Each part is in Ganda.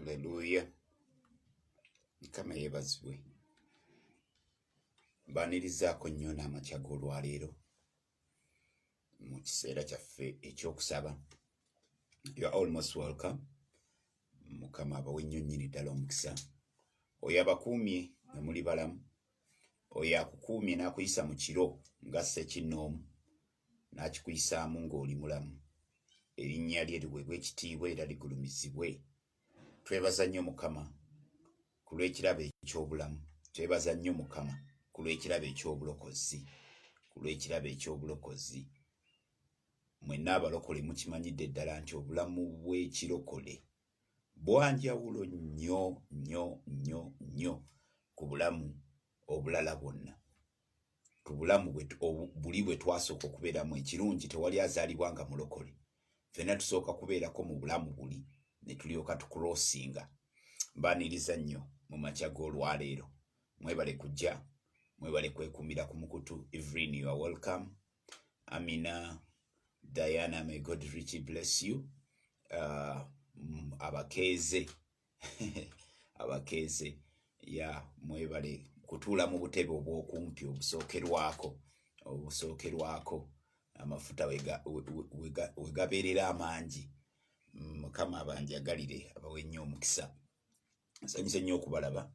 Hallelujah. Kama yebazibwe. Banirizaako nnyo n'amakya g'olwaleero mu kiseera kyaffe ekyokusaba. You are almost welcome. Mukama abawe nnyo nnyini ddala omukisa. Oyo abakuumye nga muli balamu. Oyo akukuumye n'akuyisa mu kiro nga ssekinnoomu n'akikuyisaamu ng'oli mulamu. Erinnya lye liweebwe ekitiibwa era ligulumizibwe. Twebaza nnyo Mukama ku lw'ekirabo eky'obulamu. Twebaza nnyo Mukama ku lw'ekirabo eky'obulokozi. Ku lw'ekirabo eky'obulokozi. Mwenna abalokole mukimanyidde ddala nti obulamu bw'ekirokole bwanjawulo nnyo nnyo nnyo nnyo ku bulamu obulala bwonna. Ku bulamu buli bwe twasooka okubeeramu ekirungi tewali azaalibwa nga mulokole. Ffenna tusooka kubeerako mu bulamu buli ne tulyoka tukulosinga. Mbaaniriza nnyo mu makya g'olwaleero. Mwebale kujja, mwebale kwekuumira ku mukutu. Evelyn, you are welcome. Amina, Diana, may God richly bless you. Abakeeze abakeeze ya mwebale kutuula mu butebe obw'okumpi obusookerwako amafuta wegabeerera amangi. Mukama abanjagalire abawe nnyo omukisa. Nsanyuse nnyo okubalaba.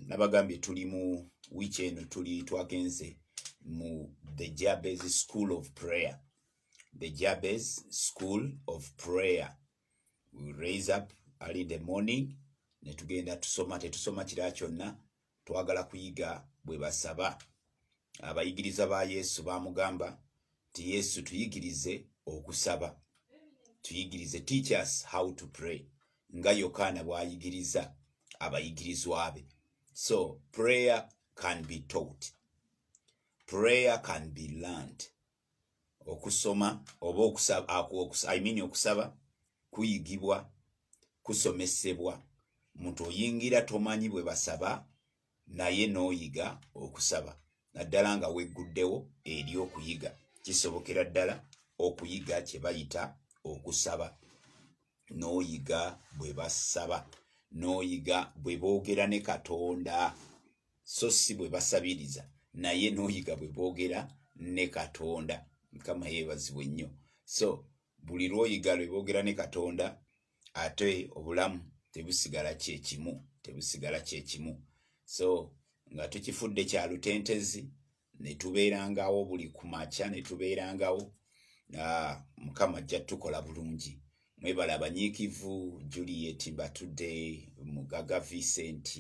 Nabagambye tuli mu wiiki eno twagenze mu the Jabez School of Prayer. The Jabez School of Prayer. We raise up early in the morning. Ne tugenda tetusoma kira kyonna. Twagala kuyiga bwe basaba. Abayigiriza ba Yesu bamugamba ti Yesu tuyigirize okusaba. Tuyigirize, teach us how to pray. Nga Yokaana bw'ayigiriza abayigirizwa be. So prayer can be taught. Prayer can be learned. Okusoma oba okusaba kuyigibwa, kusomesebwa. Muntu oyingira tomanyi bwe basaba naye n'oyiga okusaba. Naddala nga wegguddewo eri okuyiga. Kisobokera ddala okuyiga kye bayita okusaba. N'oyiga bwe basaba. N'oyiga bwe boogera ne Katonda. So si bwe basabiriza naye n'oyiga bwe boogera ne Katonda. Mukama yeebazibwe nnyo. So buli lw'oyiga lwe boogera ne Katonda ate obulamu tebusigala kyekimu. So nga tukifudde kya lutentezi ne tubeerangawo buli ku makya ne tubeerangawo. Mukama ajja tukola bulungi. Mwebale abanyiikivu, Juliet Batudde, Mugaga Vincent,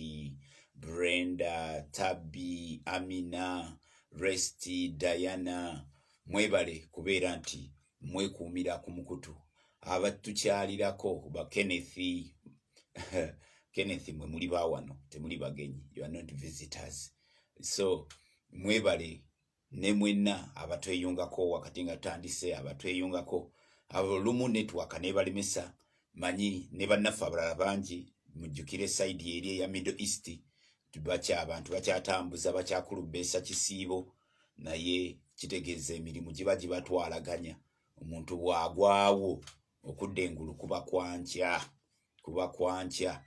Brenda, Tabby, Amina, Resti, Diana. Mwebale kubeera nti mwekuumira ku mukutu. Abatukyalirako ba Kenneth mwe muli baawano temuli bagenyi. You are not visitors. So mwebale ne mwenna abatweyungako wakati nga tutandise abatweyungako. Lumu network nebalemesa manyi ne bannaffe abalala bangi mujjukire side eri ya Middle East abantu bakyatambuza bakyakulubbeesa kisiibo naye kitegeeza emirimu giba gibatwalaganya. Omuntu bw'agwawo okudda engulu kuba kwankya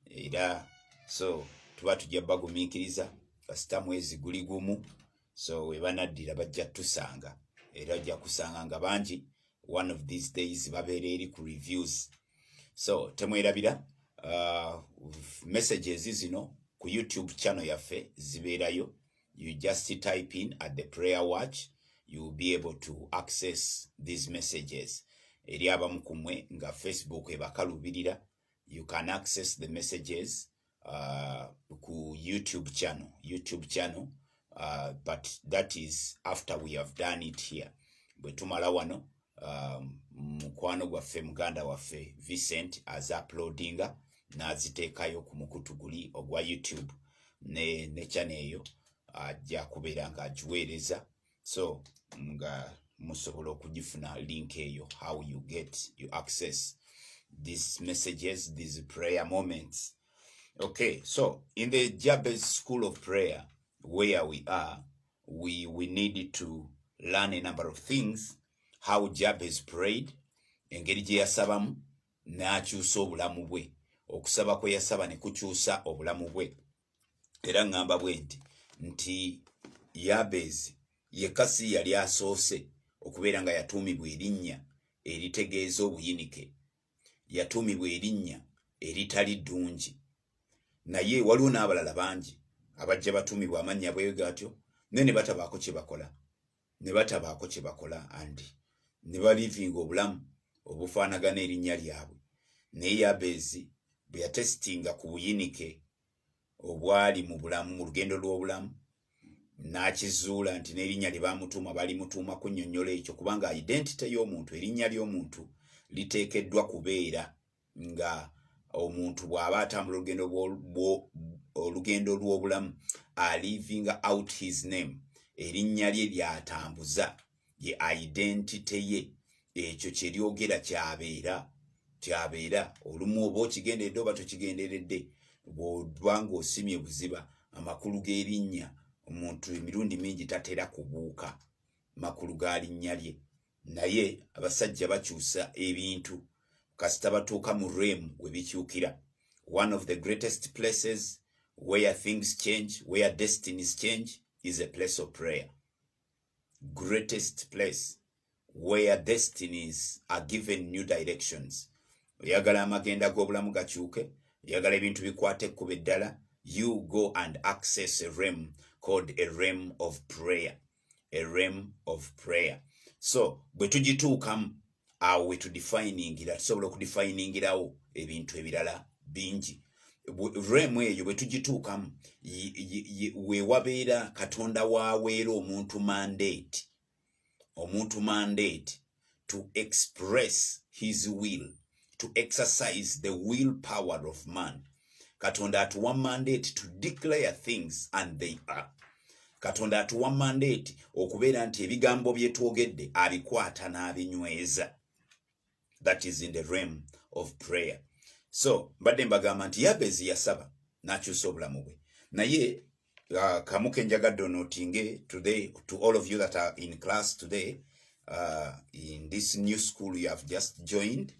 era so tuba tujja bagumiikiriza kasita mwezi guli gumu. So we banaddira bajja tusanga era ojja kusanga nga bangi one of these days babeera eri ku reviews. So temwerabira messages zino ku YouTube channel yaffe zibeerayo. You just type in at the prayer watch, you will be able to access these messages. Eri abamu kumwe nga Facebook ebakalubirira, you can access the messages ku YouTube channel. But that is after we have done it here. Bwe tumala wano mukwano gwaffe muganda waffe Vincent uploadinga n'aziteekayo ku mukutu guli ogwa YouTube ne channel eyo ajja kubeera nga agiweereza. So nga musobola okugifuna link eyo how you access these messages, these prayer moments. Okay, so in the Jabez School of Prayer where we are, we needed to learn a number of things. How Jabez prayed, engeri gye yasabamu, n'akyusa obulamu bwe. Okusaba kwe yasaba ne kukyusa obulamu bwe. Era ngamba bwe nti Yabezi yekka si yali asoose okubeera nga yatuumibwa erinnya eritegeeza obuyinike, yatuumibwa erinnya eritali ddungi. Naye waliwo n'abalala bangi abajja batuumibwa amannya bwe gatyo naye ne batabaako kye bakola andi ne balivinga obulamu obufaanagana erinnya lyabwe. Naye Yabezi bwe yatesitinga ku buyinike obwali mu bulamu, mu lugendo lw'obulamu, n'akizuula nti n'erinnya lye baamutuuma balimutuuma kunnyonnyola ekyo, kubanga identity y'omuntu, erinnya ly'omuntu liteekeddwa kubeera nga omuntu bw'aba atambula olugendo lw'obulamu alivinga out his name, erinnya lye lyatambuza ye identity ye, ekyo kye lyogera kyabeera. Olumu oba okigenderedde oba tokigenderedde, bw'oba ng'osimye buziba amakulu g'erinnya, omuntu emirundi mingi tatera kubuuka makulu ga linnya lye. Naye abasajja bakyusa ebintu kasita batuuka mu realm we bikyukira. One of the greatest places where things change, where destinies change, is a place of prayer. Greatest place where destinies are given new directions. Oyagala amagenda g'obulamu gakyuke, oyagala ebintu bikwate ekkubo eddala, you go and access a realm called a realm of prayer. A realm of prayer. So bwe tugituukamu awo we tudefiningira, tusobola okudefiningirawo ebintu ebirala bingi. Realm eyo bwe tugituukamu we wabeera Katonda waaweera omuntu mandate to express his will, to exercise the will power of man. Katonda atuwa mandate to declare things and they are. Katonda atuwa mandate okubeera nti ebigambo bye twogedde abikwata n'abinyweza. That is in the realm of prayer. So mbadde mbagamba nti Yabezi yasaba n'akyusa obulamu bwe. Naye kamu ke njagadde onootinge today, to all of you that are in class today, in this new school you have just joined,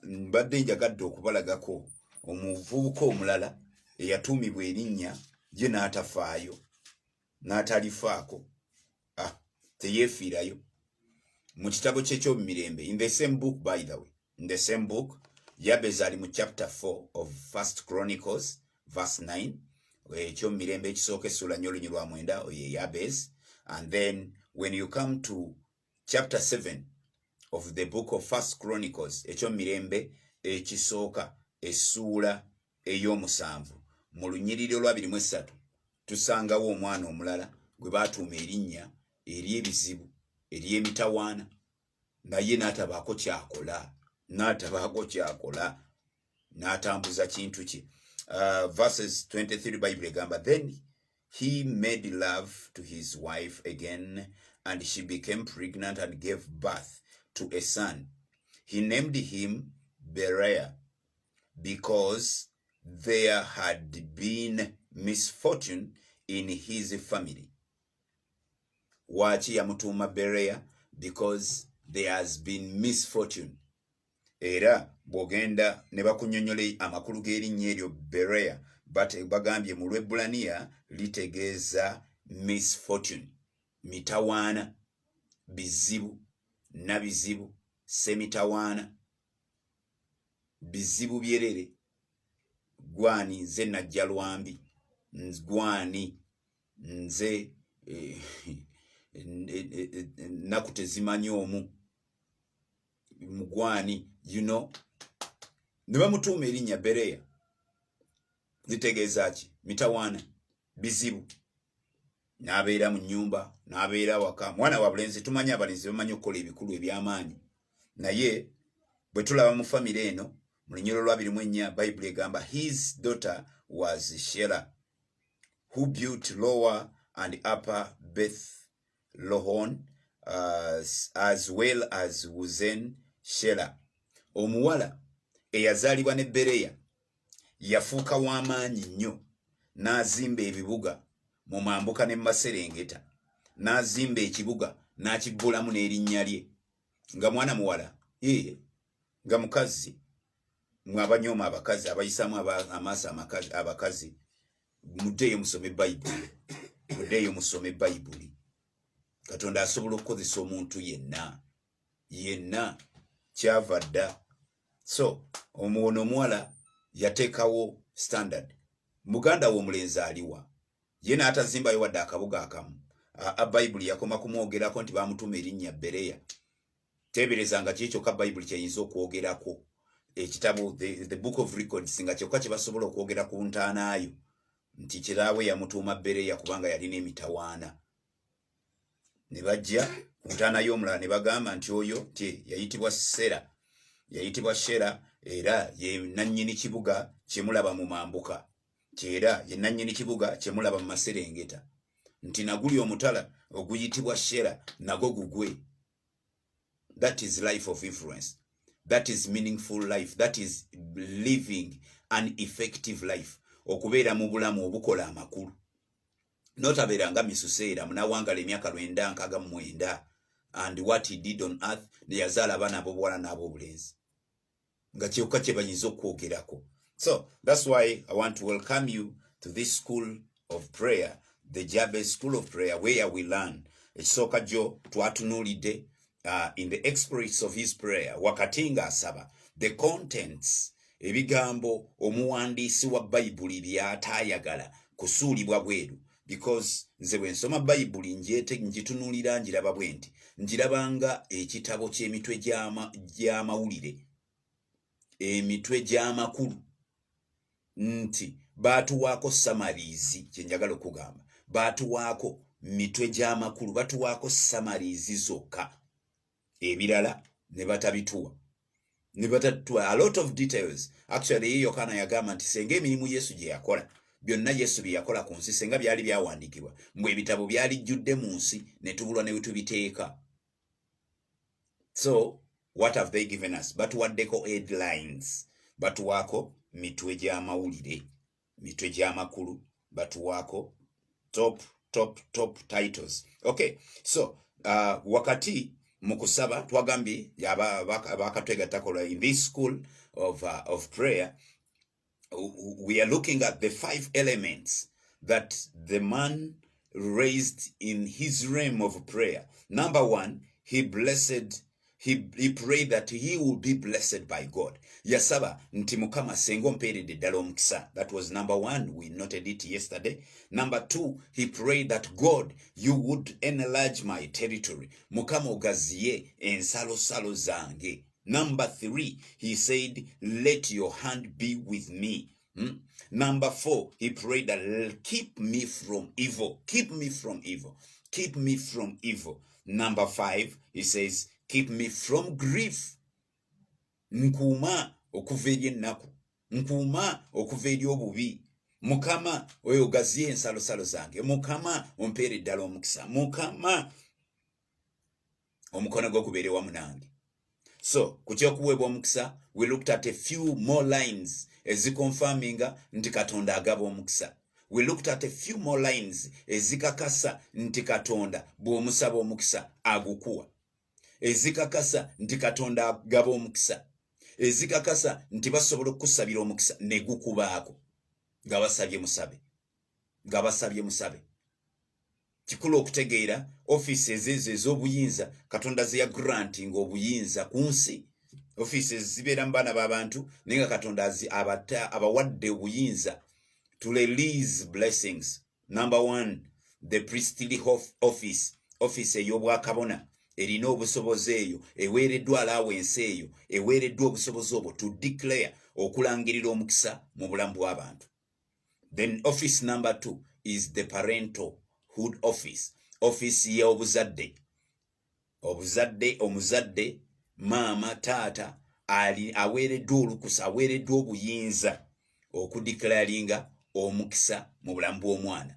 mbadde njagadde okubalagako omuvubuka omulala eyatuumibwa erinnya ye n'atafaayo, n'atalifaako, teyeefiirayo. Mu kitabo kye ky'omumirembe, in the same book by the way, in the same book, Yabezi ali mu chapter 4 of 1 Chronicles verse 9, ekyomumirembe ekisooka essula nnyo olunyiriri lwa 9 oye Yabezi. And then when you come to chapter 7 of the book of 1 Chronicles, ekyomumirembe ekisooka essula ey'omusanvu, mu lunyiriri olwa 23 tusangawo omwana omulala gwe baatuuma erinnya ery'ebizibu, ery'emitawaana, naye n'atabaako kyakola, n'atambuza kintu kye. Verses 23 Bible egamba, then he made love to his wife again, and she became pregnant and gave birth to a son. He named him Beriah, because there had been misfortune in his family. Wachi yamutuuma Beriah? Because there has been misfortune. Era bw'ogenda ne bakunnyonnyola amakulu g'erinnya eryo Beriah, bagambye mu Lwebbulaniya litegeeza misfortune, mitawaana, bizibu, nabizibu, semitawaana, bizibu byerere, gwani nze najja lwambi, gwani nze naku tezimanyi omu, mugwani, you know. Ne bamutuuma erinnya Beriah, litegeeza ki? Mitawaana, bizibu. N'abeera mu nnyumba, n'abeera waka. Mwana wa bulenzi, tumanyi abalenzi bamanyi okukola ebikulu eby'amaanyi. Naye bwe tulaba mu famire eno, mu lunyiriri lwa 24 Bayibuli egamba, his daughter was Shelah, who built Lower and Upper Beth-Lohon, as well as Uzen Shelah. Omuwala eyazaalibwa ne Beriah yafuuka w'amaanyi nnyo, n'azimba ebibuga mu mambuka ne Maserengeta, n'azimba ekibuga n'akiggulamu n'erinnya lye nga mwana muwala. nga mukazi mwabanyoma abakazi abayisamu amaaso abakazi muddeeyo musome bayibuli Katonda asobola okukozesa omuntu yenna kyava dda. So omwono omuwala yateekawo standard. Muganda w'omulenzi aliwa ye n'atazimbayo wadde akabuga akamu. Bayibuli yakoma kumwogerako nti bamutuma erinnya Bereya. Teeberezanga kyekyoka bayibuli kyeyinza okwogerako. Ekitabo the book of records nga kyokka kye basobola okwogera ku ntaanaayo nti kiraawe yamutuuma Bereya kubanga yalina emitawaana. Ne bajja ku ntaanaayo omulala ne bagamba nti oyo yayitibwa Shera era ye nannyini kibuga kyemulaba mu mambuka. Era ye nannyini kibuga kyemulaba mu Maserengeta. Nti naguli omutala oguyitibwa Shera nago gugwe. That is life of influence. That is meaningful life. That is living an effective life. Okubeera mu bulamu obukola amakulu. Notabeeranga misuseera munawangala emyaka 9 and what he did on earth ne yazaala abaana ab'obuwala n'ab'obulenzi. Nga kyokka kye bayinza okwogerako. So that's why I want to welcome you to this school of prayer, the Jabez School of Prayer, where we learn. Ekisooka jjo twatunuulidde in the exploits of his prayer, wakati nga asaba, the contents, ebigambo omuwandiisi wa Bayibuli by'ataayagala kusuulibwa bweru. Because nze bwe nsoma Bayibuli njitunuulira njiraba bwe nti njirabanga ekitabo ky'emitwe gy'amawulire, emitwe gy'amakulu, nti baatuwaako samarizi, kye njagala okugamba, baatuwaako mitwe gy'amakulu, batuwaako samarizi zokka, ebirala ne batabituwa. A lot of details. Actually Yohana yagamba nti senga emirimu Yesu gye yakola, byonna Yesu bye yakola ku nsi senga byali byawandiikibwa, mbwe ebitabo byali jjudde mu nsi ne tubulwa ne tubiteeka. So what have they given us? Batuwaddeko headlines, batuwaako mitwe gy'amawulire, mitwe gy'amakulu, batuwaako top titles. Okay, so wakati mukusaba twagambye abakatwegattakola in this school of prayer, we are looking at the 5 elements that the man raised in his realm of prayer. Number 1, he prayed that he will be blessed by God. Yasaba nti Mukama sengo mperedde ddala omukisa. That was number 1. We noted it yesterday. Number 2, he prayed that God, you would enlarge my territory. Mukama ogaziye ensalosalo zange. Number 3, he said, let your hand be with me. Number 4, he prayed that keep me from evil. Keep me from evil. Keep me from evil. Number 5, he says, keep me from grief. Nkuuma okuva eri ennaku. Nkuuma okuva eri obubi. Mukama oyo ogaziye ensalosalo zange. Mukama ompeere ddala omukisa. Mukama omukono gwo gubeere wamu nange. So kukyokuweebwa omukisa, we looked at a few more lines ezikonfaminga nti Katonda agaba omukisa. We looked at a few more lines ezikakasa nti Katonda bw'omusaba omukisa agukuwa. Ezikakasa nti Katonda agaba omukisa. Ezikakasa nti basobola okukusabira omukisa ne gukubaako nga basabye musabe. Kikulu okutegeera offices ezo ez'obuyinza Katonda ze ya granting obuyinza ku nsi. Offices zibeera mu baana b'abantu naye nga Katonda abawadde obuyinza to release blessings. Number 1, the priestly office ey'obwakabona erina obusobozi eyo, eweereddwa allowance eyo, eweereddwa obusobozi obwo to declare, okulangirira omukisa mu bulamu bw'abantu. Then office number 2 is the parentalhood office y'obuzadde. Omuzadde, maama, taata aweereddwa olukusa, aweereddwa obuyinza okudeclaringa omukisa mu bulamu bw'omwana.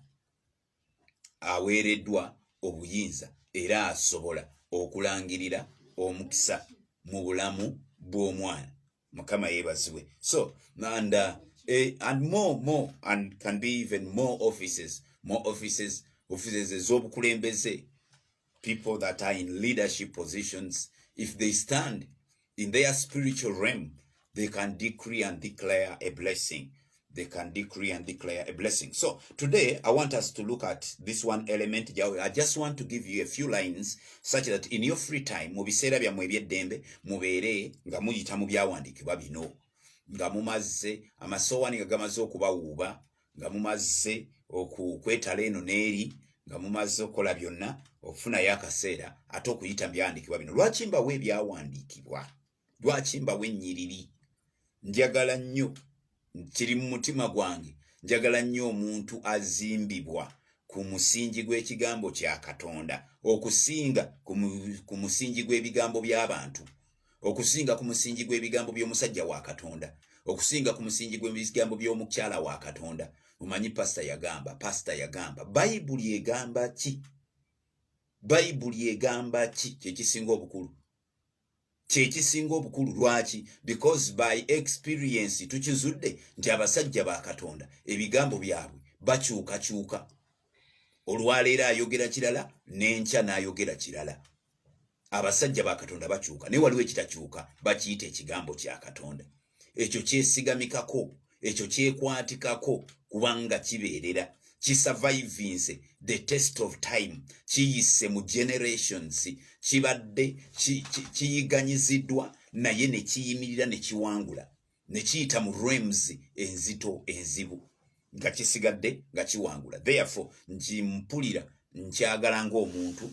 Aweereddwa obuyinza era asobola okulangirira omukisa mu bulamu bw'omwana. Mukama yeebazibwe. So and more and can be even more offices ez'obukulembeze, people that are in leadership positions, if they stand in their spiritual realm, they can decree and declare a blessing. They can decree and declare a blessing. So today, I want us to look at this one element. I just want to give you a few lines such that in your free time, mubisera bya mwebye dembe, mubere nga muyita mu byawandikibwa bino, nga mumaze amasowani nga gamaze okubawuuba, nga mumaze okwetala eno n'eri, nga mumaze okola byonna okufunayo akaseera ate okuyita mu byawandikibwa bino. Lwaki mbawe ebyawandikibwa? Lwaki mbawe ennyiriri? Njagala nnyo, kiri mu mutima gwange, njagala nnyo omuntu azimbibwa ku musingi gw'ekigambo kya Katonda okusinga ku musingi gw'ebigambo by'abantu, okusinga ku musingi gw'ebigambo by'omusajja wa Katonda, okusinga ku musingi gw'ebigambo by'omukyala wa Katonda. Mumanyi pastor yagamba Bayibuli egamba ki? Bayibuli egamba ki? Kyekisinga obukulu. Kyekisinga obukulu. Lwaki? Because by experience tukizudde nti abasajja ba Katonda ebigambo byabwe bakyukakyuka. Olwaleero ayogera kirala, n'enkya n'ayogera kirala. Abasajja ba Katonda bakyuka, naye waliwo ekitakyuka, bakiyita ekigambo kya Katonda. Ekyo kyesigamikako, ekyo kyekwatikako, kubanga kibeerera, kisurvivinze the test of time, kiyise mu generations, kibadde kiyiganyiziddwa, naye ne kiyimirira ne kiwangula, ne kiyita mu realms enzito enzibu, nga kisigadde nga kiwangula. Therefore nkimpulira, nkyagala ng'omuntu,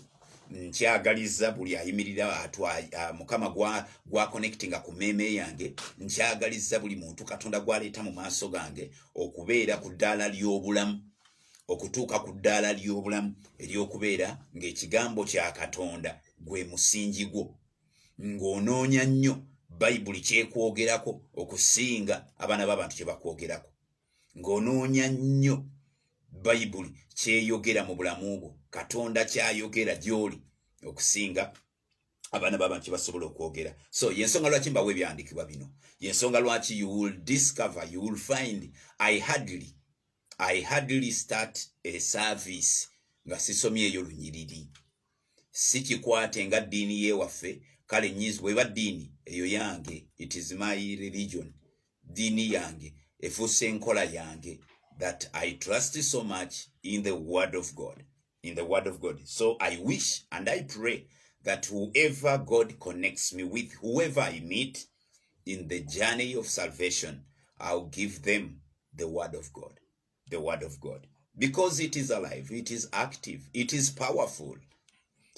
nkyagaliza buli ayimirira Mukama gwa connectinga ku meme yange, nkyagaliza buli muntu Katonda gwaleeta mu maaso gange okubeera ku ddaala ly'obulamu, okutuuka ku ddaala ly'obulamu ery'okubeera ng'ekigambo kya Katonda gwe musingi gwo, ng'onoonya nnyo Bayibuli kyekwogerako okusinga abaana b'abantu kye bakwogerako, ng'onoonya nnyo Bayibuli kyeyogera mu bulamu bwo, Katonda kyayogera gy'oli okusinga abaana b'abantu kye basobola okwogera. So yensonga lwaki mbawe ebyandikibwa bino, yensonga lwaki you will discover, you will find I hardly start a service nga sisomyeyo lunyiriri. Sikikwate nga ddiini y'ewaffe, kale nyizi bweba ddiini eyo yange, it is my religion, ddiini yange efuuse enkola yange, that I trust so much in the word of God, in the word of God. So I wish and I pray that whoever God connects me with, whoever I meet in the journey of salvation, I'll give them the word of God, the word of God, because it is alive, it is active, it is powerful.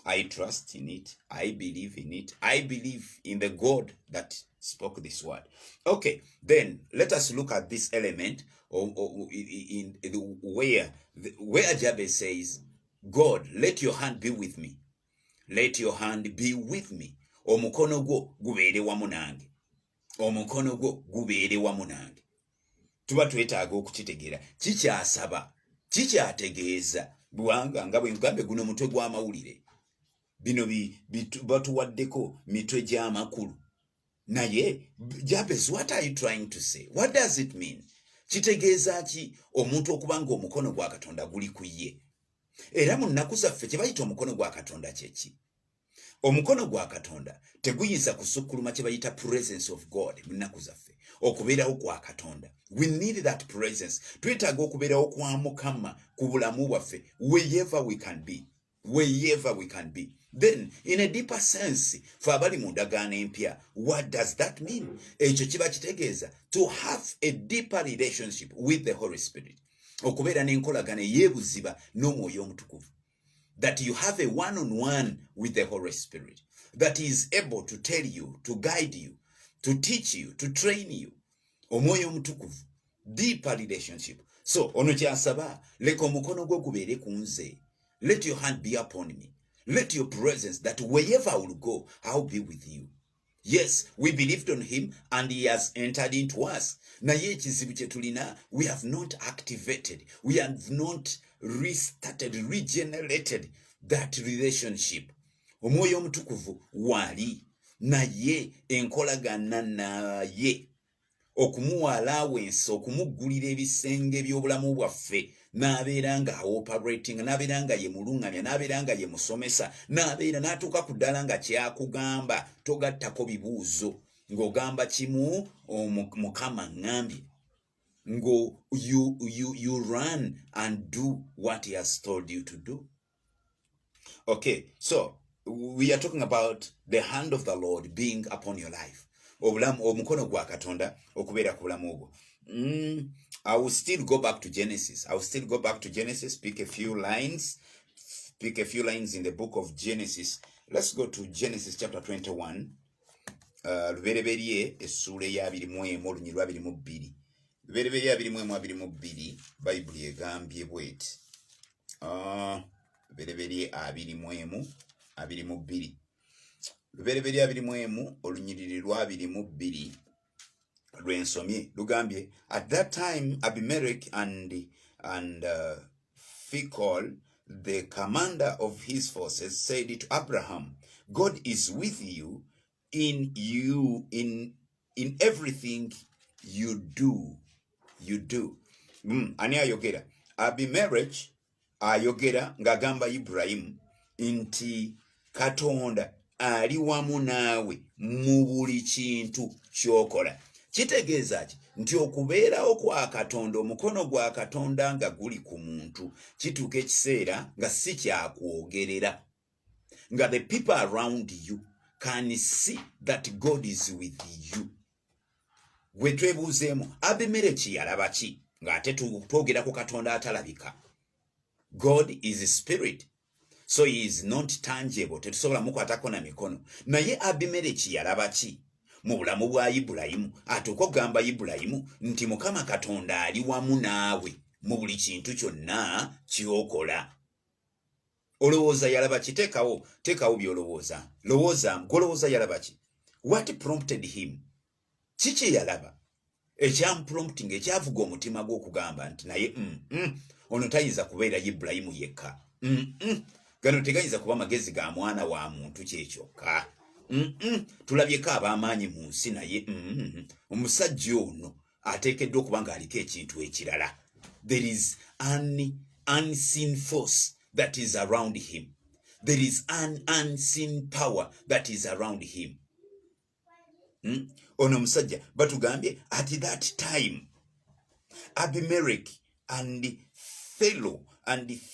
I trust in it, I believe in it, I believe in the God that spoke this word. Okay, then let us look at this element in where Jabez says, God, let your hand be with me. Let your hand be with me. Omukono gwo gubeere wamu nange. Omukono gwo gubeere wamu nange. Tuba twetaaga okukitegeera. Kikyasaba, kikyategeeza, bwanga nga bwe ngambe guno mutwe gw'amawulire. Bino batuwaddeko mitwe gy'amakulu. Naye, Jabez, what are you trying to say? What does it mean? Kitegeeza ki omuntu okubanga omukono gwa Katonda guli ku ye? Era mu nnaku zaffe kye bayita omukono gwa Katonda kyeki? Omukono gwa Katonda teguyinza kusukkuluma kye bayita presence of God mu nnaku zaffe, okubeerawo kwa Katonda. We need that presence. Twetaaga okubeerawo kwa Mukama ku bulamu bwaffe, wherever we can be. Wherever we can be. Then, in a deeper sense, for abali mu ndagaano empya, what does that mean? Ekyo kiba kitegeeza to have a deeper relationship with the Holy Spirit. Okubeera n'enkolagana eyeebuziba n'Omwoyo Omutukuvu. That you have a one-on-one with the Holy Spirit. That is able to tell you, to guide you, to teach you, to train you. Omwoyo Omutukuvu. Deeper relationship. So, ono kyasaba, leka omukono gwo gubeere ku nze. Let your hand be upon me. Let your presence, that wherever I will go, I'll be with you. Yes, we believed on him and he has entered into us. Naye ekizibu kye tulina, we have not activated, we have not restarted, regenerated that relationship. Omwoyo Omutukuvu wali, naye enkolagana naye, okumuwa allowance, okumugulira ebisenge by'obulamu bwaffe, n'abeera nga operating, n'abeera nga ye mulungamya, n'abeera nga ye musomesa, n'abeera n'atuuka ku ddala nga kyakugamba togattako bibuuzo ng'ogamba kimu Mukama ngambye, ngo you run and do what he has told you to do. Okay, so we are talking about the hand of the Lord being upon your life. Omukono gwa Katonda okubeera ku bulamu obwo. I will still go back to Genesis. Pick a few lines in the book of Genesis. Let's go to Genesis chapter 21. Lubereberye essula ya 21 olunyiriri lwa 22. Lubereberye 21:22 Bayibuli egambye bweti. Lubereberye 21:22. Lubereberye 21 olunyiriri lwa 22 lwensomye lugambye, at that time Abimelech and Phicol, the commander of his forces, said to Abraham, God is with you in everything you do. Ani ayogera? Abimelech ayogera ngagamba Ibrahim nti Katonda ali wamu naawe mu buli kintu kyokola. Kitegeeza ki nti okubeerawo kwa Katonda, omukono gwa Katonda nga guli ku muntu, kituuka ekiseera nga si kyakwogerera, nga the people around you can see that God is with you. Gwe twebuuzeemu, Abimeleki yalaba ki ng'ate twogera ku Katonda atalabika? God is spirit, so he is not tangible, tetusobola mukwatako na mikono. Naye Abimeleki yalaba ki mu bulamu bwa Ibulayimu? Atuuka okugamba Ibulayimu nti Mukama Katonda ali wamu naawe mu buli kintu kyonna ky'okola. Olowooza yalaba ki? Teekawo by'olowooza. Golowooza yalaba ki? What prompted him? Kiki yalaba ekyamuprompting, ekyavuga omutima gwe okugamba nti naye ono tayinza kubeera Ibulayimu yekka. Gano tegayinza kuba magezi ga mwana wa muntu kyekyokka. Tulabyeko ab'amaanyi mu nsi, naye omusajja ono ateekeddwa okuba ng'aliko ekintu ekirala. There is an unseen force that is around him. There is an unseen power that is around him. Ono musajja batugambye, at that time Abimelech and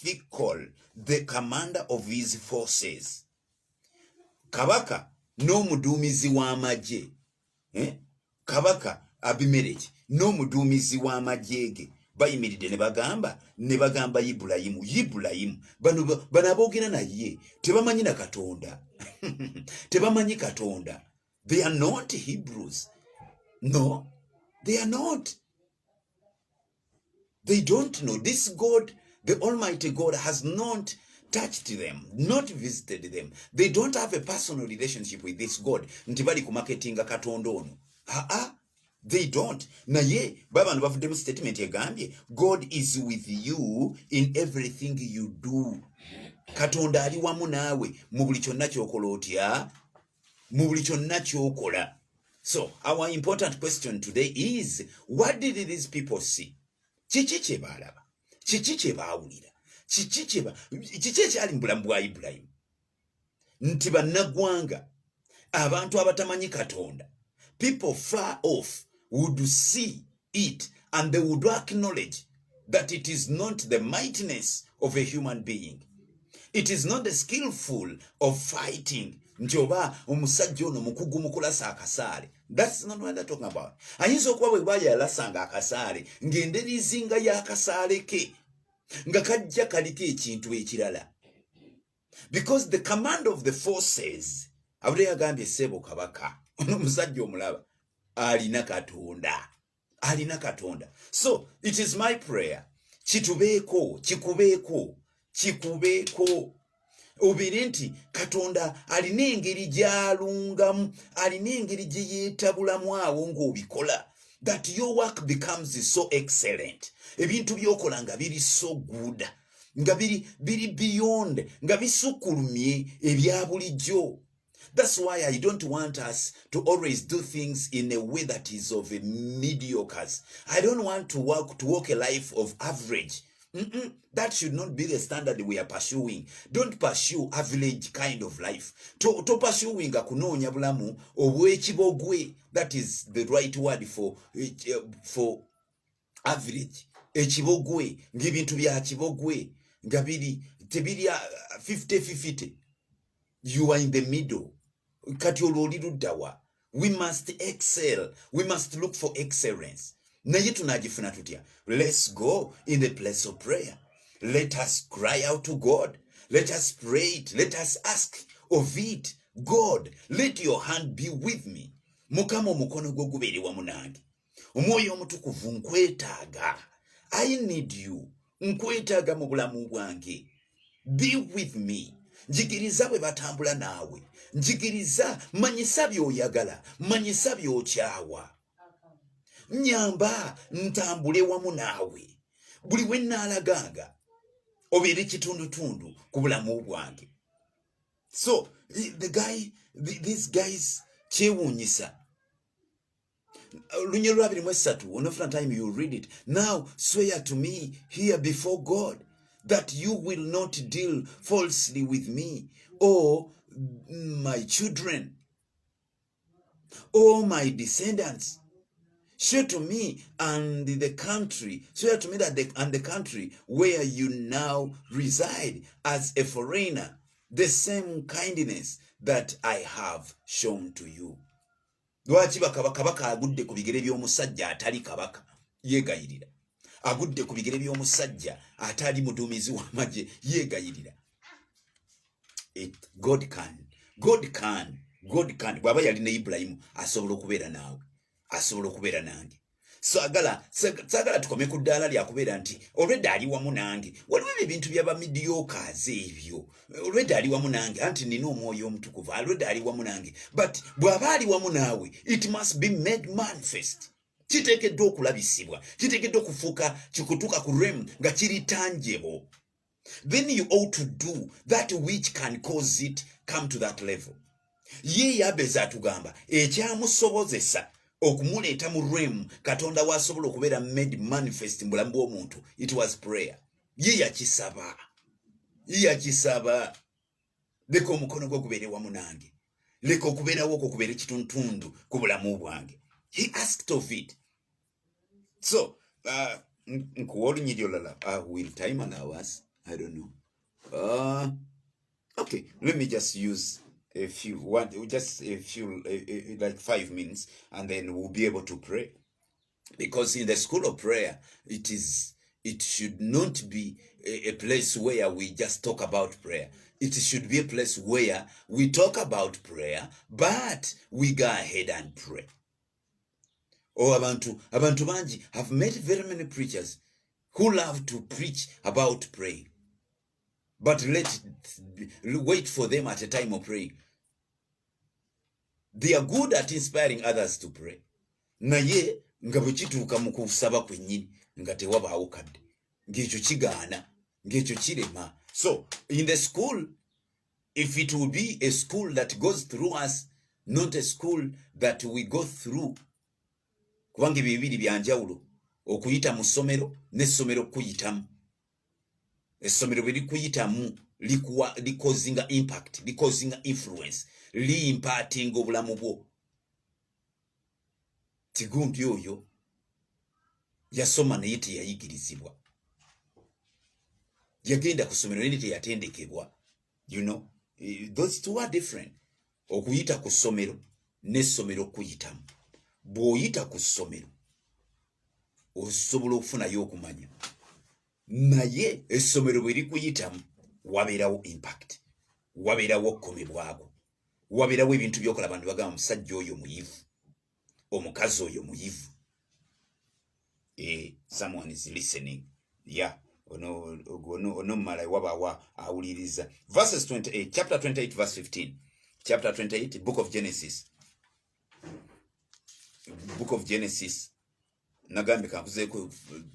Phicol, the commander of his forces, kabaka n'omuduumizi w'amagye, kabaka Abimelech n'omuduumizi w'amagye ge bayimiridde ne bagamba Ibulayimu, bano aboogera naye tebamanyi na Katonda. Tebamanyi Katonda. They are not Hebrews. No, they are not. They don't know. This God, the Almighty God, has not touched them, not visited them. They don't have a personal relationship with this God. Nti bali ku marketinga Katonda ono. They don't. Naye babano bavudde mu statement egambye, God is with you in everything you do. Katonda ali wamu naawe mu buli kyonna ky'okola otya? Mu buli kyonna ky'okola. So our important question today is, what did these people see? Kiki kye baalaba? Kiki kye baawulira? Kiki ekyali mu bulamu bwa Ibulayimu? Nti bannagwanga, abantu abatamanyi Katonda, people far off would see it and they would acknowledge that it is not the mightiness of a human being. It is not the skillful of fighting. Njoba omusajja ono mukugu mu kulasa akasaale. That's not what they're talking about. Ayinza okuba bwe baya yalasanga akasaale ng'enderizinga y'akasaale ke nga kajja kaliko ekintu ekirala. Because the command of the forces, abule yagambye Ssebo Kabaka, ono omusajja omulaba alina Katonda. So it is my prayer, kitubeeko, kikubeeko obeere nti Katonda alina engeri gy'alungamu, alina engeri gye yeetabulamu awo ng'obikola, that your work becomes so excellent. Ebintu by'okola nga biri so good, nga biri beyond, nga bisukulumye ebya bulijjo. That's why I don't want us to always do things in a way that is of a mediocre. I don't want to walk a life of average. That should not be the standard we are pursuing. Don't pursue average kind of life. To pursuing a kunonya bulamu obwekibogwe. That is the right word for average. Ekibogwe ngibintu bya kibogwe ngabiri tebiri 50-50. You are in the middle. Kati ololi luddawa. We must excel. We must look for excellence. Naye tunagifuna tutya? Let's go in the place of prayer. Let us cry out to God. Let us pray it. Let us ask of it. God, let your hand be with me. Mukama omukono gwo gubeere wamu nange. Omwoyo omutukuvu nkwetaaga. I need you. Nkwetaaga mu bulamu bwange. Be with me. Njigiriza bwe batambula naawe. Njigiriza manyisa by'oyagala. Manyisa by'okyawa. Nyamba ntambule wamu naawe. Buli we nnaalaganga obeere kitundutundu ku bulamu bwange. So these guys kyewuunyisa. Lunyiro lwa 23 onofuna time you read it. Now swear to me here before God that you will not deal falsely with me or my children or my descendants. Swear to me and the country, swear to me that the country where you now reside as a foreigner, the same kindness that I have shown to you. Lwaki kabaka agudde ku bigere by'omusajja atali kabaka yeegayirira. Agudde ku bigere by'omusajja atali muduumizi w'amagye yeegayirira. God can. Bw'aba yali ne Ibrahimu asobola okubeera naawe. Asobola okubeera nange. So sagala tukome ku ddaala lya kubeera nti already ali wamu nange. Waliwo ebintu by'abamidiyookaazi ebyo. Already ali wamu nange anti nina omwoyo omutukuvu. Already ali wamu nange. But bw'aba ali wamu naawe, it must be made manifest. Kiteekeddwa okulabisibwa. Kiteekeddwa okufuuka kikutuuka ku realm nga kiri tangible. Then you ought to do that which can cause it come to that level. Ye Yabezi atugamba ekyamusobozesa okumuleeta mu realm Katonda wasobola okubeera made manifest mu bulamu bw'omuntu. It was prayer. Ye yakisaba. Leka omukono gwo gubeere wamu nange. Leka okubeerawo okwo kubeere kituntundu ku bulamu bwange. He asked of it. So nkuwa olunyiri olulala. Will time allow us? I don't know. Okay, let me just use a few, like 5 minutes, and then we'll be able to pray. Because in the school of prayer, it should not be a place where we just talk about prayer. It should be a place where we talk about prayer, but we go ahead and pray. Abantu banji have met very many preachers who love to preach about praying. But wait for them at a time of praying. They are good at inspiring others to pray. Naye nga bwe kituuka mu kusaba kwennyini nga tewabaawo kadde. Ng'ekyo kigaana. Ng'ekyo kirema. So, in the school, if it will be a school that goes through us, not a school that we go through, kubanga bibiri byanjawulo okuyita mu ssomero n'essomero kuyitamu. Essomero bwe likuyitamu likozinga impact, likozinga influence, imparting obulamu bwo. Tigumpi oyo yasoma naye teyayigirizibwa. Yagenda ku ssomero naye teyatendekebwa. You know, those two are different. Okuyita ku ssomero n'essomero kuyitamu. Bw'oyita ku ssomero osobola okufunayo okumanya. Naye essomero bwe likuyitamu wabeerawo impact. Wabeerawo okukomebwako. Wabeerawo ebintu by'okola abantu bagamba omusajja oyo muyivu. Omukazi oyo muyivu. Someone is listening. Yeah. Ono mmala wabaawa awuliriza. Verses 28, chapter 28 verse 15. Chapter 28, book of Genesis. Book of Genesis. Nagambe kakuzeeko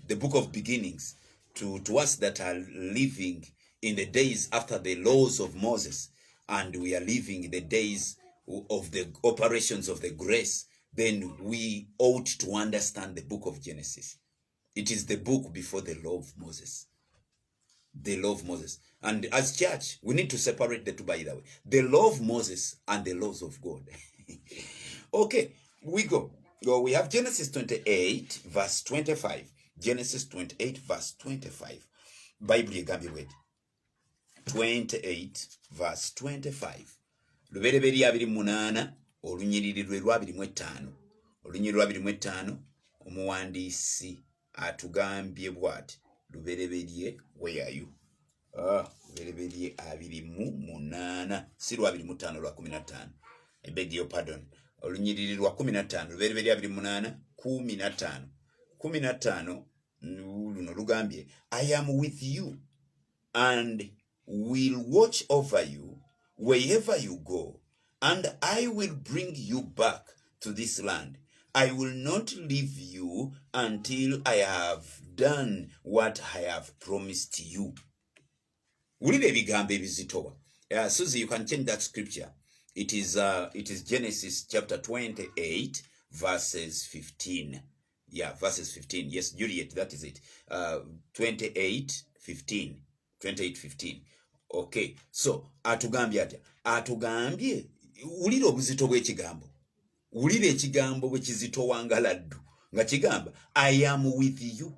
the book of beginnings. To us that are living in the days after the laws of Moses, and we are living in the days of the operations of the grace, then we ought to understand the book of Genesis. It is the book before the law of Moses. The law of Moses. And as church, we need to separate the two, by the way. The law of Moses and the laws of God. Okay, we go. We have Genesis 28, verse 25. Genesis 28, verse 25. Bible yegambye bweti. 28, verse 25. Lubereberi 28, olunyiriri lwe lwa 25. Olunyiriri lwa 25, omuwandiisi atugambye bwati. Lubereberi, where are you? Lubereberi 28, si lwa 25 lwa 15. I beg your pardon. Olunyiriri lwa 15, lubereberi 28, 15. 15 luno lugambye, I am with you and will watch over you wherever you go, and I will bring you back to this land. I will not leave you until I have done what I have promised you. Ulile bigambe bizitowa. Susie, you can change that scripture. It is Genesis chapter 28, verses 15. Yeah, verses 15. Yes, Juliet, that is it. 28:15. 28:15. Okay, so atugambye atya? Atugambye ulire obuzito bw'ekigambo. Ulire ekigambo bwe kizitowa nga laddu. Nga kigamba, I am with you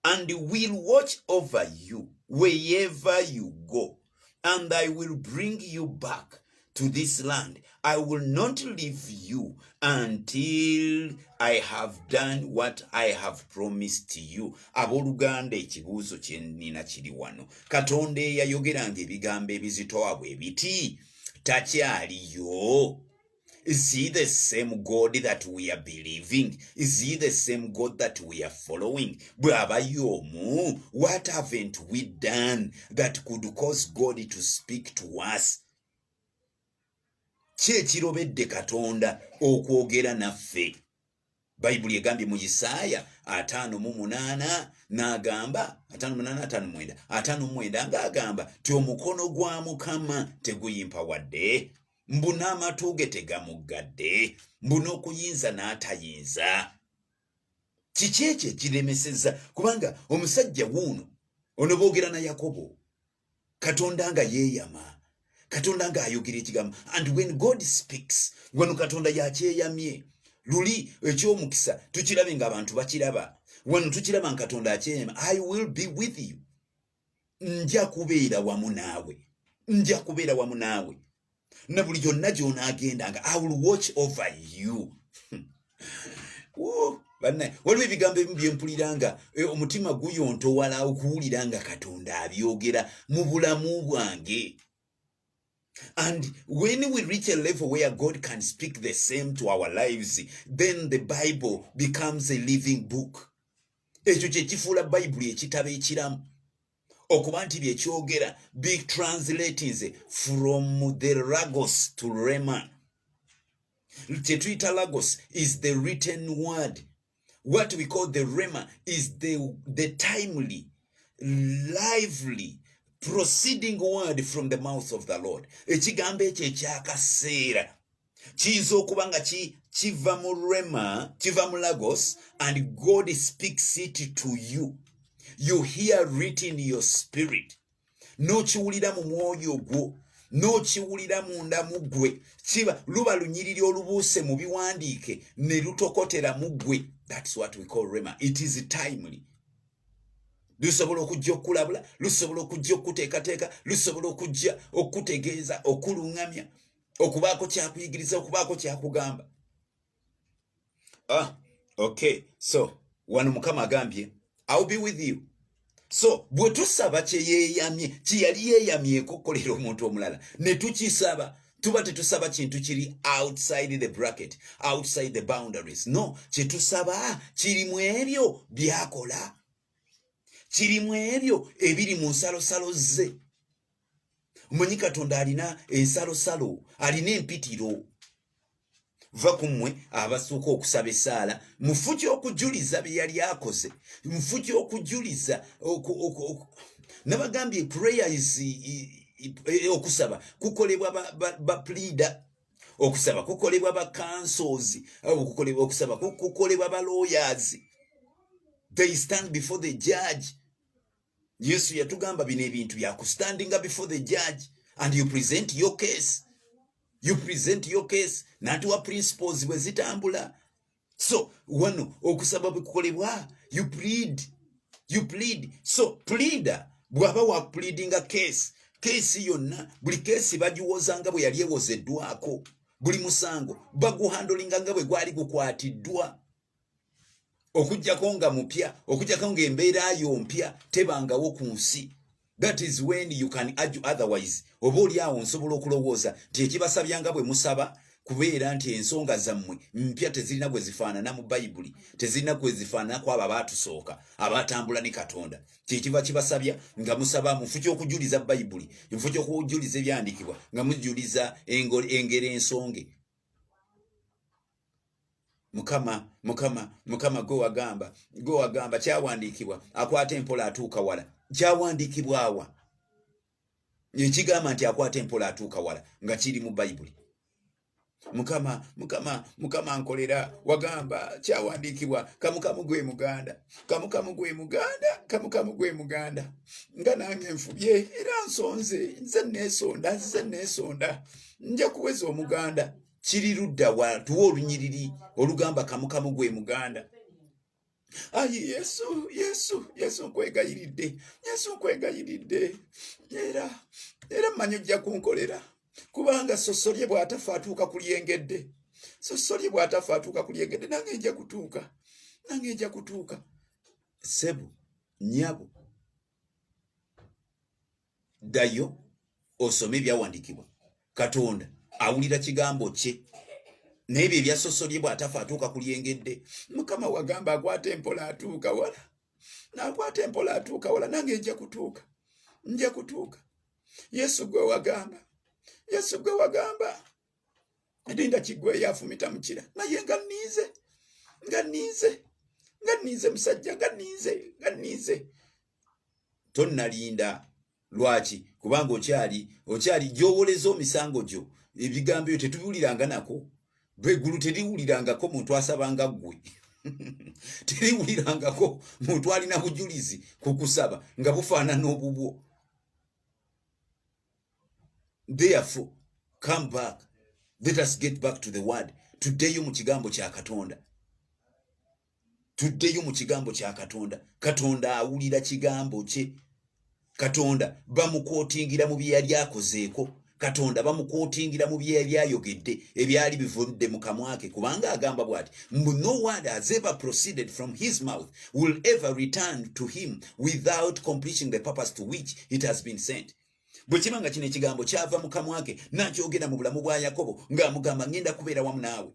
and will watch over you wherever you go, and I will bring you back to this land. I will not leave you until I have done what I have promised you. Aboluganda ekibuuzo kye nnina kiri wano. Katonda eyayogeranga ebigambo ebizitowa bwe biti takyaliyo. Is he the same God that we are believing? Is he the same God that we are following? Bwaba yomu, what haven't we done that could cause God to speak to us? Kyekirobedde Katonda okwogera naffe. Bayibuli egambye mu Isaaya 5:8 n'agamba 5:8 ng'agamba ti omukono gwa Mukama teguyimpawadde, mbu n'amatu ge tegamuggadde, mbu n'okuyinza n'atayinza. Kiki ekyo ekiremesezza? Kubanga omusajja wuuno ono boogera na Yakobo, Katonda nga yeeyama, Katonda nga ayogera ekigambo. And when God speaks, wano Katonda yakyeyamye. Luli ekyomukisa tukirabe nga abantu bakiraba. Wano tukiraba nga Katonda akyeyama. I will be with you. Nja kubeera wamu naawe. Nja kubeera wamu naawe. Na buli gyonna gy'onaagendanga, I will watch over you. Waliwo ebigambo ebimu bye mpuliranga omutima guyontowala okuwulira nga Katonda abyogera mu bulamu bwange. And when we reach a level where God can speak the same to our lives, then the Bible becomes a living book. Ekyo kye kifuula Bayibuli ekitabo ekiramu. Okuba nti byekyogera big translating from the Logos to Rhema. Kyetuyita Logos is the written word. What we call the Rhema is the timely, lively, proceeding word from the mouth of the Lord. Ekigambo ekyo ekyakaseera kiyinza okuba nga kiva mu Rhema, kiva mu Logos, and God speaks it to you. You hear it in your spirit. N'okiwulira mu mwoyo gwo, n'okiwulira munda mu ggwe. Kiba luba lunyiriri olubuuse mu biwandiike ne lutokotera mu ggwe. That's what we call Rhema. It is timely. Lusobola okujja okulabula, lusobola okujja okuteekateeka, lusobola okujja okutegeeza, okuluŋŋamya, okubaako kyakuyigiriza, okubaako kyakugamba. Okay. So, wano Mukama agambye, I'll be with you. So, bwe tusaba kyeyeeyamye, kiyali yeeyamyeko okukolera omuntu omulala, ne tukisaba, tuba tetusaba kintu kiri outside the bracket, outside the boundaries. No, kye tusaba kiri mu ebyo byakola. Kiri mu ebyo ebiri mu nsalosalo ze. Omanyi Katonda alina ensalosalo, alina empitiro. Va kumwe abasooka okusaba essaala, mufu ky'okujuliza bye yali akoze, mufu ky'okujuliza nabagambye prayer is okusaba kukolebwa ba pleader, okusaba kukolebwa ba counsels, okusaba kukolebwa ba lawyers. They stand before the judge. Yesu yatugamba bino ebintu byakusitandinga before the judge and you present your case. You present your case. Natuwa principles bwe zitambula. So wano okusaba bikukolebwa, you plead. You plead. So pleader bwaba wa pleading a case. Case yonna buli case bagiwozanga bwe yali ewozeddwako. Buli musango baguhandolinga nga bwe gwali gukwatiddwa. Okujjako nga mupya, okujjako nga embeera yo mpya tebangawo ku nsi. That is when you can argue otherwise. Oba oli awo nsobola okulowooza nti ekibasabyanga bwe musaba kubeera nti ensonga zammwe mpya tezirina bwe zifaanana mu Bayibuli, tezirina bwe zifaanana ku abo abatusooka abatambula ne Katonda. Kyekiva kibasabya nga musaba mu kifo ky'okujuliza Bayibuli, mu kifo ky'okujuliza ebyandikibwa nga mujuliza engero ensonge. Mukama go wagamba kyawandiikibwa akwata empola atuuka wala. Kyawandiikibwa awa ekigamba nti akwata empola atuuka wala nga kiri mu Bayibuli. Mukama nkolera wagamba kyawandiikibwa kamukamu gwe muganda nga nange nfubye era nsonze nze neesonda nja kuweza omuganda. Kiri ludda wa tuwa olunyiriri olugamba kamukamu gwe muganda. Ayi Yesu nkwegayiridde. Era mmanyi ojja kunkolera. Kubanga sosolye bw'atafa atuuka ku lyengedde. Nange nja kutuuka. Sebu, nyabo. Ddayo osome ebyawandiikibwa. Katonda awulira kigambo kye. N'ebyo ebyasosolye bw'atafa atuuka ku lyengedde. Mukama wagamba akwata empola atuuka wala. Nange nja kutuuka. Yesu gwe wagamba. Edinda kigwe yafumita mukira. Naye nga nniize musajja nga nniize. Tonnalinda. Lwaki? Kubanga okyali gy'owoleza omisango gyo. Ebigambo byo tetubiwuliranga nako. Bw'eggulu teriwulirangako muntu asabanga ggwe. Teriwulirangako muntu alina bujulizi ku kusaba nga bufaanana obubwo. Therefore, come back. Let us get back to the word. Tuddeyo mu kigambo kya Katonda. Katonda awulira kigambo kye. Katonda bamukootingira mu bye yali akozeeko. Katonda bamukootingira mu bye yali ayogedde ebyali bivudde mu kamwa ke, kubanga agamba bw'ati, no word has ever proceeded from his mouth will ever return to him without completing the purpose to which it has been sent. Bwe kimanga kino ekigambo kyava mu kamwa ke nakyogera mu bulamu bwa Yakobo ng'amugamba ngenda kubeera wamu naawe.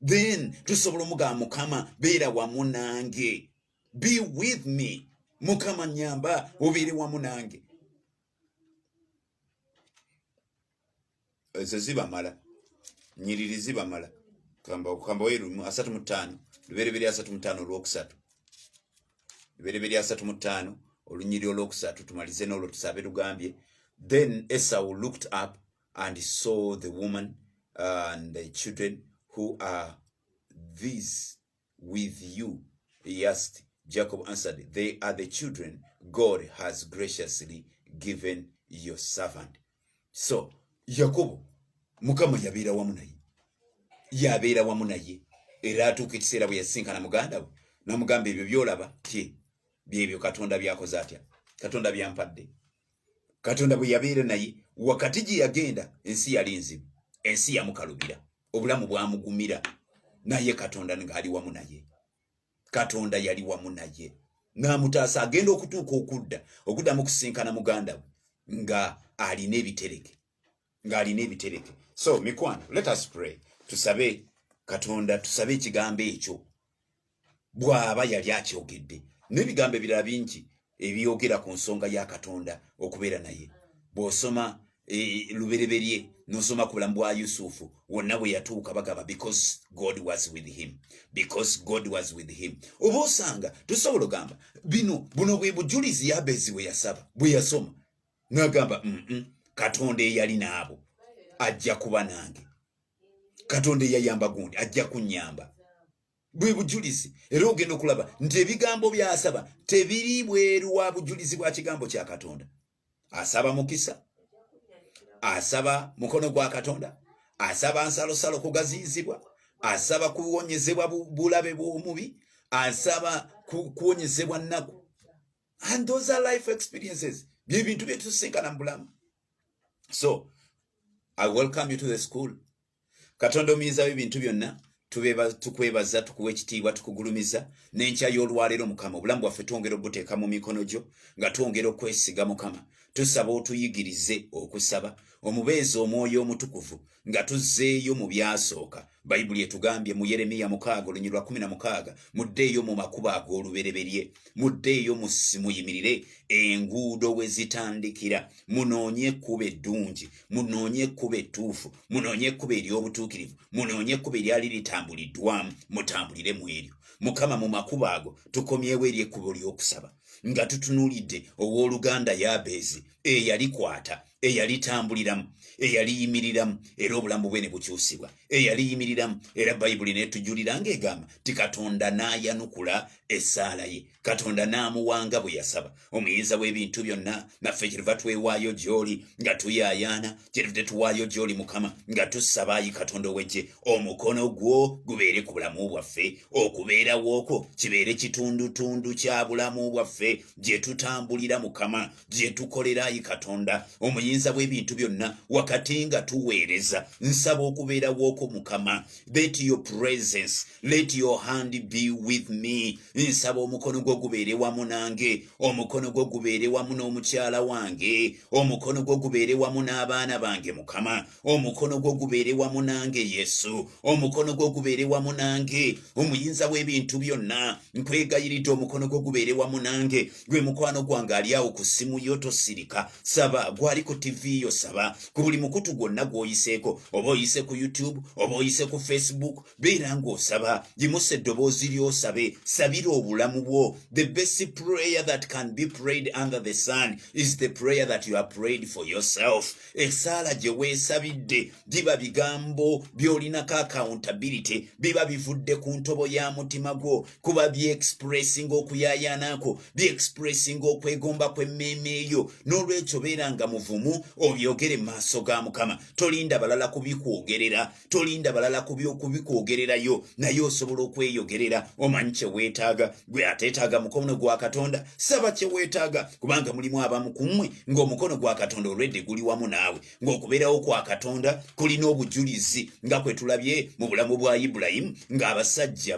Then tusobola omugamba Mukama beera wamu nange. Be with me. Mukama nyamba obeere wamu nange. Ezo zibamala. Nyiriri zibamala. Kamba weru 35. Lubereberi 35 olwokusatu. Lubereberi 35 olunyiri olwokusatu tumalize n'olwo tusabe tugambye. Then Esau looked up and saw the woman and the children. Who are these with you? He asked. Jacob answered, they are the children God has graciously given your servant. So, Yakobo, Mukama yabeera wamu naye. Era atuuka ekiseera bwe yasinkana muganda we n'amugamba ebyo by'olaba byebyo Katonda byakoze atya. Katonda byampadde. Katonda bwe yabeera naye wakati gye yagenda ensi yali nzibu. Ensi yamukalubira. Obulamu bwamugumira. Naye Katonda ng'ali wamu naye. Katonda yali wamu naye. N'amutaasa agenda okutuuka okuddamu kusinkana muganda we nga alina ebitereke. So, mikwano, let us pray. Tusabe Katonda, tusabe ekigambo ekyo. Bw'aba yali akyogedde. N'ebigambo ebirala bingi ebyogera ku nsonga ya Katonda okubeera naye. Bw'osoma lubereberye n'osoma ku bulamu bwa Yusufu wonna bwe yatuuka bagaba because God was with him. Oba osanga tusobola ogamba buno bwe bujulizi Yabezi bwe yasoma n'agamba Katonda eyali naabo ajja kuba nange. Katonda eyayamba gundi ajja kunnyamba. bwe bujulizi era ogenda okulaba nti ebigambo by'asaba tebiri bweru wa bujulizi bwa kigambo kya Katonda. Asaba mukisa, asaba mukono gwa Katonda, asaba nsalosalo kugaziyizibwa, asaba kuwonyezebwa bulabe bw'omubi, asaba kuwonyezebwa nnaku. And those are life experiences. Bye bintu bye tusinkana mu bulamu. So I welcome you to the school. Katonda omuyinza w'ebintu byonna tukwebaza, tukuwa ekitiibwa, tukugulumiza n'enkya y'olwaleero Mukama. Obulamu bwaffe twongera obuteeka mu mikono gyo nga twongera okwesiga Mukama. Tusaba otuyigirize okusaba, omubeezi Omwoyo Omutukuvu nga tuzzeeyo mu byasooka. Bayibuli etugambye mu Yeremiya 6:16, muddeeyo mu makubo ag'olubereberye, muddeeyo muyimirire enguudo we zitandikira, munoonye ekkubo eddungi, munoonye ekkubo ettuufu, munoonye ekkubo ery'obutuukirivu, munoonye ekkubo eryali litambuliddwamu, mutambulire mu eryo. Mukama, mu makubo ago tukomyewo eri ekkubo ly'okusaba nga tutunuulidde owooluganda Yabeezi eyalikwata, eyalitambuliramu, eyaliyimiriramu era obulamu bwe ne bukyusibwa, eyaliyimiriramu era Bayibuli netujulira ng'egamba ti Katonda n'ayanukula essaala ye, Katonda n'amuwanga bwe yasaba. Omuyinza w'ebintu byonna, naffe kyetuva twewaayo gy'oli nga tuyaayaana, kyetuva tuwaayo gy'oli Mukama nga tusaba Ayi Katonda ow'eggye, omukono gwo gubeere ku bulamu bwaffe, okubeerawo okwo kibeere kitundutundu kya bulamu bwaffe gye tutambulira Mukama, gye tukolera Ayi Katonda. Omuyinza w'ebintu byonna, wakati nga tuweereza, nsaba okubeerawo okwo Mukama. Let your presence, let your hand be with me. Nsaba omukono gwo gubeere wamu nange, omukono gwo gubeere wamu n'omukyala wange, omukono gwo gubeere wamu n'abaana bange Mukama, omukono gwo gubeere wamu nange Yesu, omukono gwo gubeere wamu nange. Omuyinza w'ebintu byonna, nkwegayiridde omukono gwo gubeere wamu nange. Gwe mukwano gwange ali awo ku ssimu yo tosirika, saba. Gwali ku TV yo saba, ku buli mukutu gwonna gw'oyiseeko, oba oyise ku YouTube, oba oyise ku Facebook, beera ng'osaba, gimusa eddoboozi ly'osabe, sabira obulamu bwo. The best prayer that can be prayed under the sun is the prayer that you have prayed for yourself. Esaala gye weesabidde giba bigambo by'olinako accountability, biba bivudde ku ntobo ya mutima gwo, kuba byexpressing okuyaayaanako, byexpressing okwegomba kw'emmeeme eyo. N'olwekyo beera nga muvumu obyogere maaso ga Mukama. Tolinda balala kubikwogerera, tolinda balala kubikwogererayo, naye osobola okweyogerera. Omanyi kye weetaaga, gwe ateetaaga mukono gwa Katonda, saba kye weetaaga, kubanga mulimu abamu ku mmwe ng'omukono gwa Katonda olwedde guli wamu naawe, ng'okubeerawo kwa Katonda kulina obujulizi nga kwe tulabye mu bulamu bwa Ibulayimu, ng'abasajja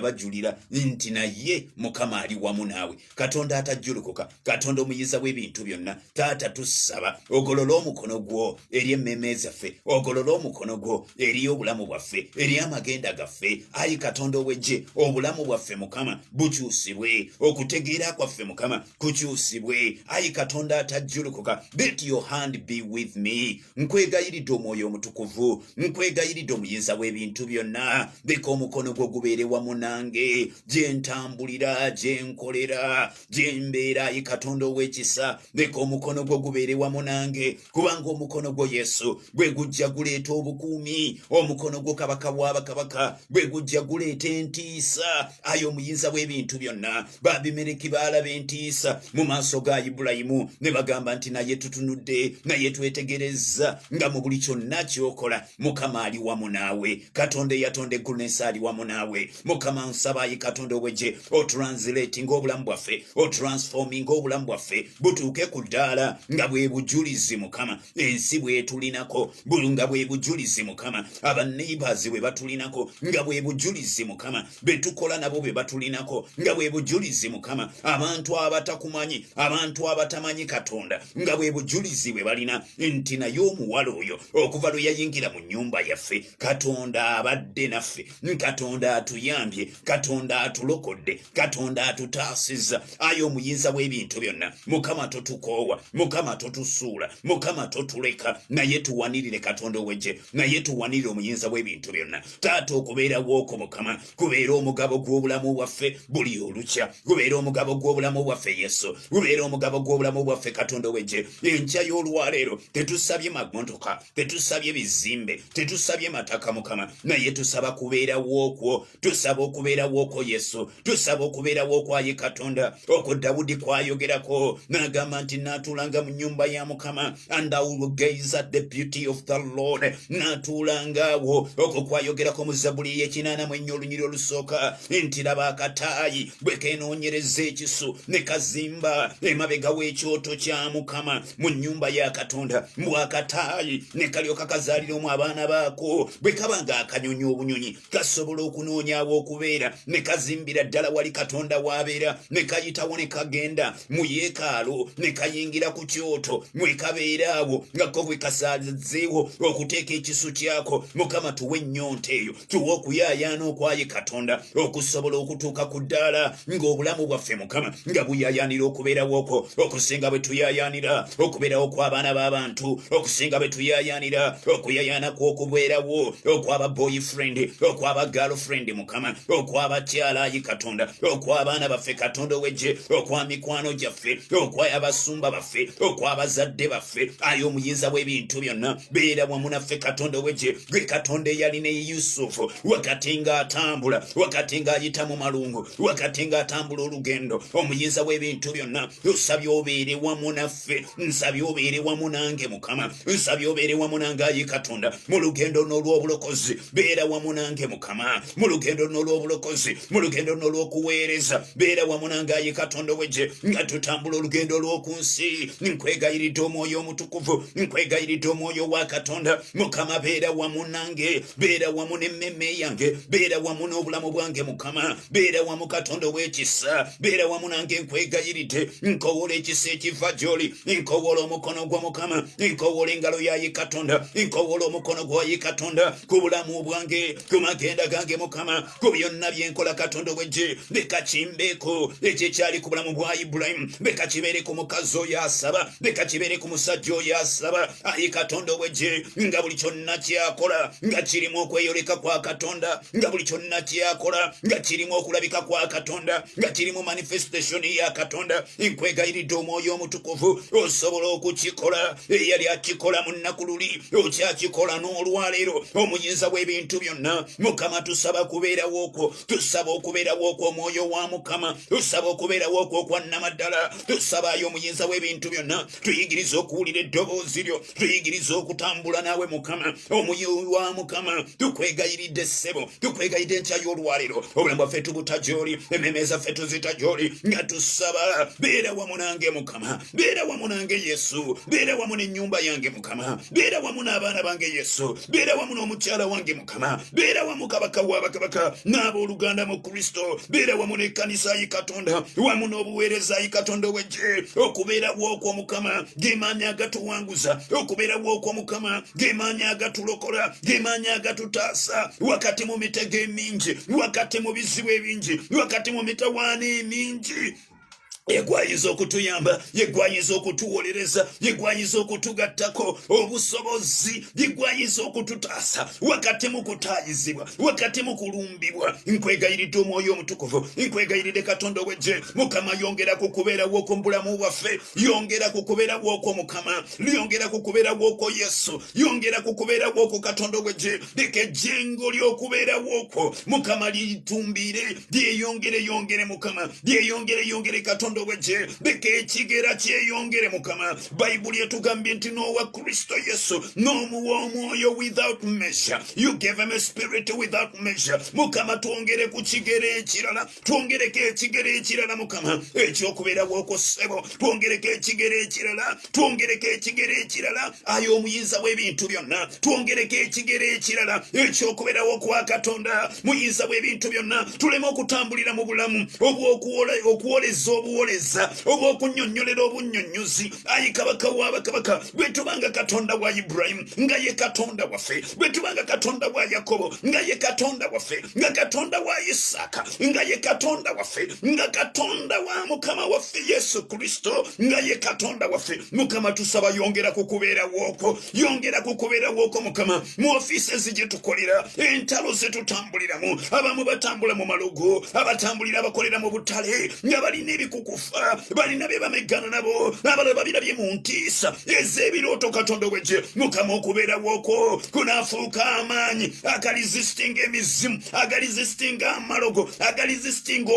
bajulira nti naye Mukama ali wamu naawe. Katonda atajjulukuka, Katonda omuyinza w'ebintu byonna. Taata, tusaba ogolola omukono gwo eri emmeeme zaffe, ogolola omukono gwo eri obulamu bwaffe, eri amagenda gaffe. Ayi Katonda ow'eggye, obulamu bwaffe Mukama bukyusibwe, okutegeera kwaffe Mukama kukyusibwe. Ayi Katonda atajjulukuka, let your hand be with me. Nkwegayiridde Omwoyo Omutukuvu, nkwegayiridde omuyinza w'ebintu byonna, leka omukono gwo gubeere wamu nange, gye ntambulira, gye nkolera, gye mbeera. Ayi Katonda ow'ekisa, leka omukono gwo gubeere wamu nange, kubanga omukono gwo Yesu gwe gujja guleeta obukuumi, omukono gwo Kabaka w'abakabaka gwe gujja guleeta entiisa. Ayi omuyinza w'ebintu byonna, Baabimereki baalaba entiisa mu maaso ga Ibulayimu ne bagamba nti naye tutunudde, naye twetegerezza nga mu buli kyonna ky'okola Mukama ali wamu naawe. Katonda eyatonda eggulu n'ensi ali wamu naawe. Mukama nsaba Ayi Katonda ow'eggye, otranslating obulamu bwaffe, otransforming obulamu bwaffe butuuke ku ddaala nga bwe bujulizi Mukama, ensi bwe tulinako nga bwe bujulizi Mukama, abaneighbors bwe batulinako nga bwe bujulizi Mukama, betukola nabo bwe batulinako nga bwe bujulizi Mukama, abantu abatakumanyi, abantu abatamanyi Katonda nga bwe bujulizi bwe balina nti naye omuwala oyo okuva lwe yayingira mu nnyumba yaffe, Katonda abadde naffe, Katonda atuyambye, Katonda atulokodde, Katonda atutaasizza. Ayi omuyinza w'ebintu byonna, Mukama totukoowa, Mukama totusuula, Mukama totuleka, naye tuwanirire Katonda ow'eggye. wegye naye tuwanire omuyinza w'ebintu byonna taata okubeerawo okwo mukama kubeera omugabo gw'obulamu bwaffe buli olukya kubeera omugabo gw'obulamu bwaffe yesu kubeera omugabo gw'obulamu bwaffe katonda wegye enkya y'olwaleero tetusabye mamotoka tetusabye bizimbe tetusabye mataka mukama naye tusaba kubeerawo okwo tusaba okubeerawo okwo yesu tusaba okubeerawo okwo ayi katonda okwo dawudi kwayogerako n'agamba nti naatuulanga mu nnyumba ya mukama and I will gaze at the beauty of the Lord naatuulangaawo okwo kwayogerako mu Zabbuli y'ekinaana mu ennya olunyiri olusooka nti laba akataayi bwe keenoonyereza ekisu ne kazimba emabega w'ekyoto kya mukama mu nnyumba ya katonda mbwakataayi ne kalyoka kazaaliramu abaana baako bwe kaba ng'akanyonyi obunyonyi kasobola okunoonyaawo okubeera ne kazimbira ddala wali katonda w'abeera ne kayitawo ne kagenda mu yeekaalu ne kayingira ku kyoto mwe kabeeraawo nga ko bwe kasaazeewo okuteeka ekisu kyako mukama tuwe ennyonta eyo tuwe okuyaayaana okwaye katonda okusobola okutuuka ku ddaala ng'obulamu bwaffe mukama nga buyaayaanira okubeerawo okwo okusinga bwe tuyaayaanira okubeerawo kw'abaana b'abantu okusinga bwe tuyaayaanira okuyaayaana kw'okubeerawo okw'aba boyfriend okw'aba girlfriend mukama okw'abakyala ayi katonda okw'abaana baffe katonda wegye okwa mikwano gyaffe okw'abasumba baffe okw'abazadde baffe ayi omuyinza w'ebintu byonna beera wamu naffe katonda wegye gwe katonda eyali ne yusufu wakati ng'atambula wakati ng'ayita mu malungu wakati ng'atambula olugendo omuyinza w'ebintu byonna nsabye obeere wamu naffe nsabye obeere wamu nange mukama nsabye obeere wamu nange ayi katonda mu lugendo n'olw'obulokozi beera wamu nange mukama mu lugendo n'olw'obulokozi mu lugendo n'olw'okuweereza beera wamu nange ayi katonda wegye nga tutambula olugendo lw'oku nsi nkwegayiridde omwoyo omutukuvu nkwegayiridde omwoyo wa katonda mukama beera wamu nange beera wamu n'emmeme yange beera wamu n'obulamu bwange mukama beera wamu katonda w'ekisa beera wamu nange nkwegayiridde nkowola ekisa ekiva gy'oli nkowola omukono gwa mukama nkowola engalo yayi katonda nkowola omukono gwayi katonda ku bulamu bwange ku magenda gange mukama ku byonna byenkola katonda wegye leka kimbeeko ekyo ekyali ku bulamu bwa Ibulayimu leka kibeere ku mukazi oyo asaba leka kibeere ku musajja oyo asaba ayi katonda wegye nga buli kyonna kyakola nga kirimu okweyoleka kwa katonda nga buli kyonna kyakola nga kirimu okulabika kwa katonda nga kirimu manifestation ya katonda nkwegayiridde omwoyo omutukuvu osobola okukikola eyali akikola mu nnaku luli okyakikola n'olwaleero omuyinza w'ebintu byonna mukama tusaba kubeerawo okwo tusaba okubeerawo okwo omwoyo wa mukama tusaba okubeerawo okwo okwannamaddala tusaba ayo omuyinza w'ebintu byonna tuyigirize okuwulira eddoboozi lyo tuyigirize okutambula naawe mukama omwoyo wa mukama tukwegayiridde ssebo tukwegayidde enkya y'olwaleero obulamu bwaffe tubuta gy'oli emmeme zaffe tuzita gy'oli nga tusaba beera wamu nange mukama beera wamu nange yesu beera wamu n'ennyumba yange mukama beera wamu n'abaana bange yesu beera wamu n'omukyala wange mukama beera wamu kabaka w'abakabaka n'abooluganda mu kristo beera wamu n'ekkanisa yi katonda wamu n'obuweereza yi katonda wegye okubeerawo okwo mukama gemaanyi agatuwanguza okubeerawo okwo mukama gemaanyi agatulokola gemaanyi agatutaasa wakati mu mitego emingi wakati mu bizibu ebingi wakati mu mitawaana emingi yegwayiza okutuyamba yegwayiza okutuwolereza yegwayiza okutugattako obusobozi yegwayiza okututaasa wakati mu kutaayizibwa wakati mu kulumbibwa nkwegayiridde omwoyo omutukuvu nkwegayiridde katonda wegye mukama yongera kukubeerawo okwo mu bulamu bwaffe yongera kukubeerawo okwo mukama yongera kukubeerawo okwo yesu yongera kukubeerawo okwo katonda wegye leka ejjengo ly'okubeerawo okwo mukama litumbire lyeyongere mukama lyeyongere katonda wegye leka ekigera kyeyongere mukama bayibuli etugambye nti n'owa kristo yesu n'omuwa omwoyo without measure you gave him a spirit without measure mukama twongere ku kigera ekirala twongereko ekigera ekirala mukama ekyokubeerawo okwo ssebo twongereko ekigera ekirala twongereko ekigera ekirala ayi omuyinza w'ebintu byonna twongereko ekigera ekirala ekyokubeerawo kwa katonda muyinza w'ebintu byonna tuleme okutambulira mu bulamu okuwoleza obuwole obwoleza obw'okunnyonnyolera obunnyonnyozi ayi kabaka w'abakabaka bwe tubanga katonda wa Ibulayimu nga ye katonda waffe bwe tubanga katonda wa Yakobo nga ye katonda waffe nga katonda wa Isaaka nga ye katonda waffe nga katonda wa Mukama waffe Yesu Kristo nga ye katonda waffe Mukama tusaba yongera kukubeera woko Mukama mu ofiisi gye tukolera entalo ze tutambuliramu abamu batambula mu malogo abatambulira abakolera mu butale nga balina ebikukufa balina be bamegana nabo abalala birabye mu ntiisa ez'ebirooto katonda w'eggye Mukama okubeera woko kunaafuuka amaanyi agalizisitinga emizimu agalizisitinga amalogo agalizisitinga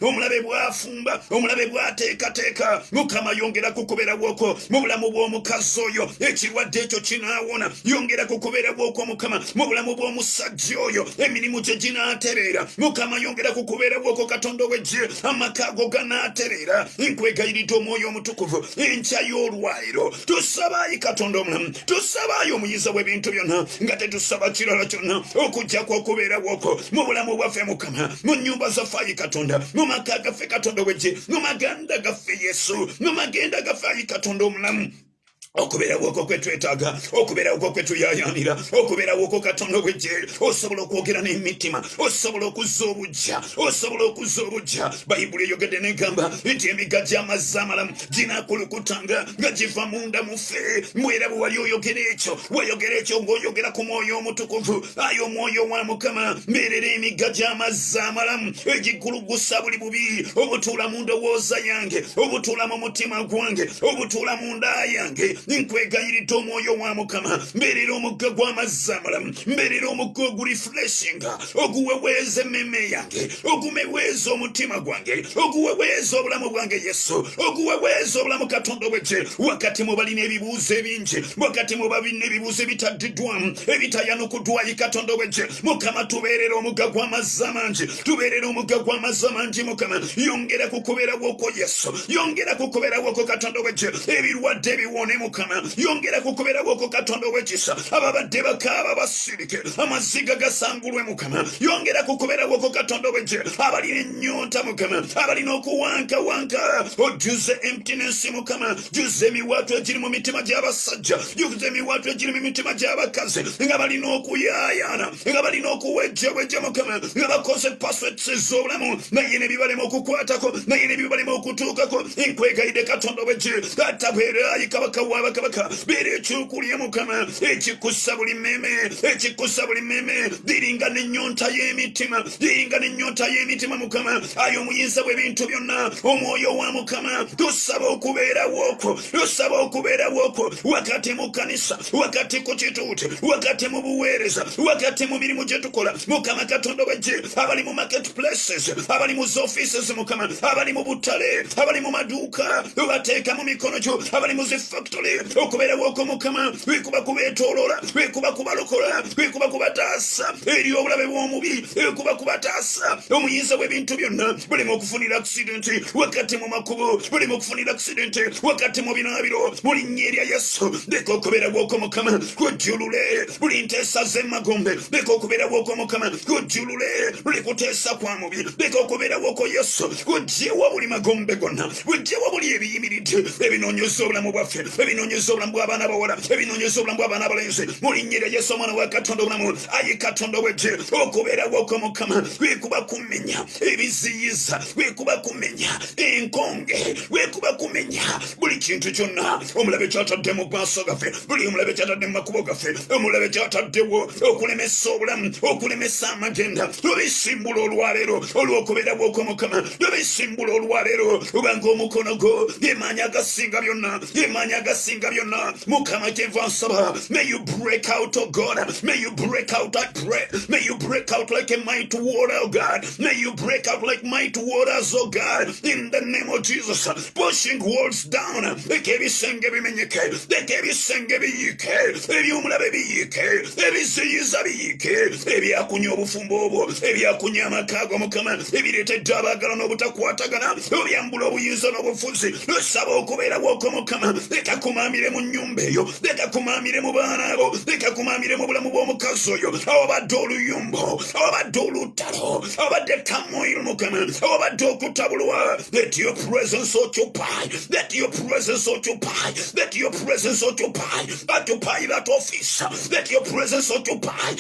omulabe bwafumba omulabe bwateekateeka Mukama yongera kukubeera woko mu bulamu bw'omukazi oyo ekirwadde ekyo kinaawona yongera kukubeera woko Mukama mu bulamu bw'omusajja oyo emirimu gye ginaatereera Mukama yongera kukubeera woko katonda w'eggye amaka ago ganaatereera nkwegayiridde omwoyo omutukuvu enkya y'olwaliro tusabaayi katonda omulamu tusabaayi omuyinza w'ebintu byonna nga tetusaba kirala kyonna okujjako okubeera woko mu bulamu bwaffe Mukama mu nnyumba zaffe ayi katonda mu maka gaffe katonda w'eggye mu maganda gaffe Yesu mu magenda gaffe ayi katonda omulamu okubeera woko kwe twetaaga okubeera woko kwe tuyayanira okubeera woko katonda w'eggye osobola okwogera n'emitima osobola okuzza obujja bayibuli eyogedde n'egamba nti emigga gy'amazzi amalamu ginaakulukutanga nga giva munda mu ffe mwera bwe wali oyogera ekyo wayogera ekyo ng'oyogera ku mwoyo omutukuvu ayi omwoyo wa Mukama mbeerera emigga gy'amazzi amalamu egikulugusa buli bubi obutuula mu ndowooza yange obutuula mu mutima gwange obutuula mu nda yange nkwegayiridde omwoyo wa Mukama mbeerera omugga gw'amazzi amalamu mbeerera omugga ogurifreshinga oguweweeza emmeme yange ogumeweeza omutima gwange oguweweeza obulamu bwange Yesu oguweweeza obulamu katonda w'eggye wakati mu balina ebibuuzo ebingi wakati mu balina ebibuuzo ebitaddiddwamu ebitayanukuddwayi katonda w'eggye Mukama tubeerera omugga gw'amazzi amangi tubeerera omugga gw'amazzi amangi Mukama yongera kukubeera woko Yesu yongera kukubeera woko katonda w'eggye ebirwadde ebiwone Mukama yongera kukubeera woko katonda w'ekisa ababadde bakaaba basirike amaziga gasangulwe Mukama yongera kukubeera woko katonda w'eggye abalina ennyonta Mukama abalina okuwankawanka ojjuze emptiness Mukama jjuze emiwaatwa egiri mu mitima gy'abasajja jjuze emiwaatwa egiri mu mitima gy'abakazi nga balina okuyaayana nga balina okuwejjawejja Mukama nga bakoze passwords ez'obulamu naye ne bibalema okukwatako naye ne bibalema okutuukako nkwegayidde katonda w'eggye atabwerayi kabaka w'abakabaka beera ekyokulya Mukama ekikussa buli mmeme diringa n'ennyonta y'emitima Mukama ayo omuyinza bw'ebintu byonna omwoyo wa Mukama tusaba okubeera woko wakati mu kanisa wakati ku kituuti wakati mu buweereza wakati mu mirimu gye tukola Mukama katonda w'eggye abali mu marketplaces abali mu offices Mukama abali mu butale abali mu maduuka bateeka mu mikono gyo abali mu zifactory okubeera woko Mukama wekuba kubeetooloola wekuba kubalokola wekuba kubataasa eri obulabe bw'omubi wekuba kubataasa omuyinza bw'ebintu byonna buli mu okufunira accident wakati mu makubo buli mu okufunira accident wakati mu binaabiro mu linnya erya Yesu leka okubeera woko Mukama kujjulule buli nteesa z'emagombe leka okubeera woko Mukama kujjulule buli kuteesa kwa mubi leka okubeera woko Yesu kujjewa buli magombe gonna kujjewa buli ebiyimiridde ebinoonyeza obulamu bwaffe ebinoonyeza obulamu bw'abaana bawala ebinoonyeza obulamu bw'abaana abalenzi mu linnya erya Yesu omwana wa katonda obulamu ayi katonda w'eggye okubeera woko Mukama kwekuba kumenya ebiziyiza kwekuba kumenya enkonge kwekuba kumenya buli kintu kyonna omulabe kyatadde mu maaso gaffe buli omulabe kyatadde mu makubo gaffe omulabe kyataddewo okulemesa obulamu okulemesa amagenda tubisimbula olwaleero olw'okubeera woko Mukama tubisimbula olwaleero obanga omukono gwo gemaanyi agasinga byonna Mukama kyenva nsaba may you break out oh God may you break out I pray may you break out like a mighty water oh God may you break out like mighty waters oh God in the name of Jesus pushing walls down leka ebisenge bimenyeke leka ebisenge biyike ebyomulabe biyike ebiziyiza biyike ebyakunya obufumbo obwo ebyakunya amakaago Mukama ebireetedde abaagala n'obutakwatagana obyambula obuyinza n'obufuzi nosaba okubeera woko Mukama leka ku kumamire mu nnyumba eyo, leka kumamire mu baana bo, leka kumamire mu bulamu bw'omukazi oyo awabadde oluyumbo, awabadde olutalo, awabadde tamoyo Mukama, awabadde okutabulwa. Let your presence occupy, let your presence occupy, let your presence occupy that office, let your presence occupy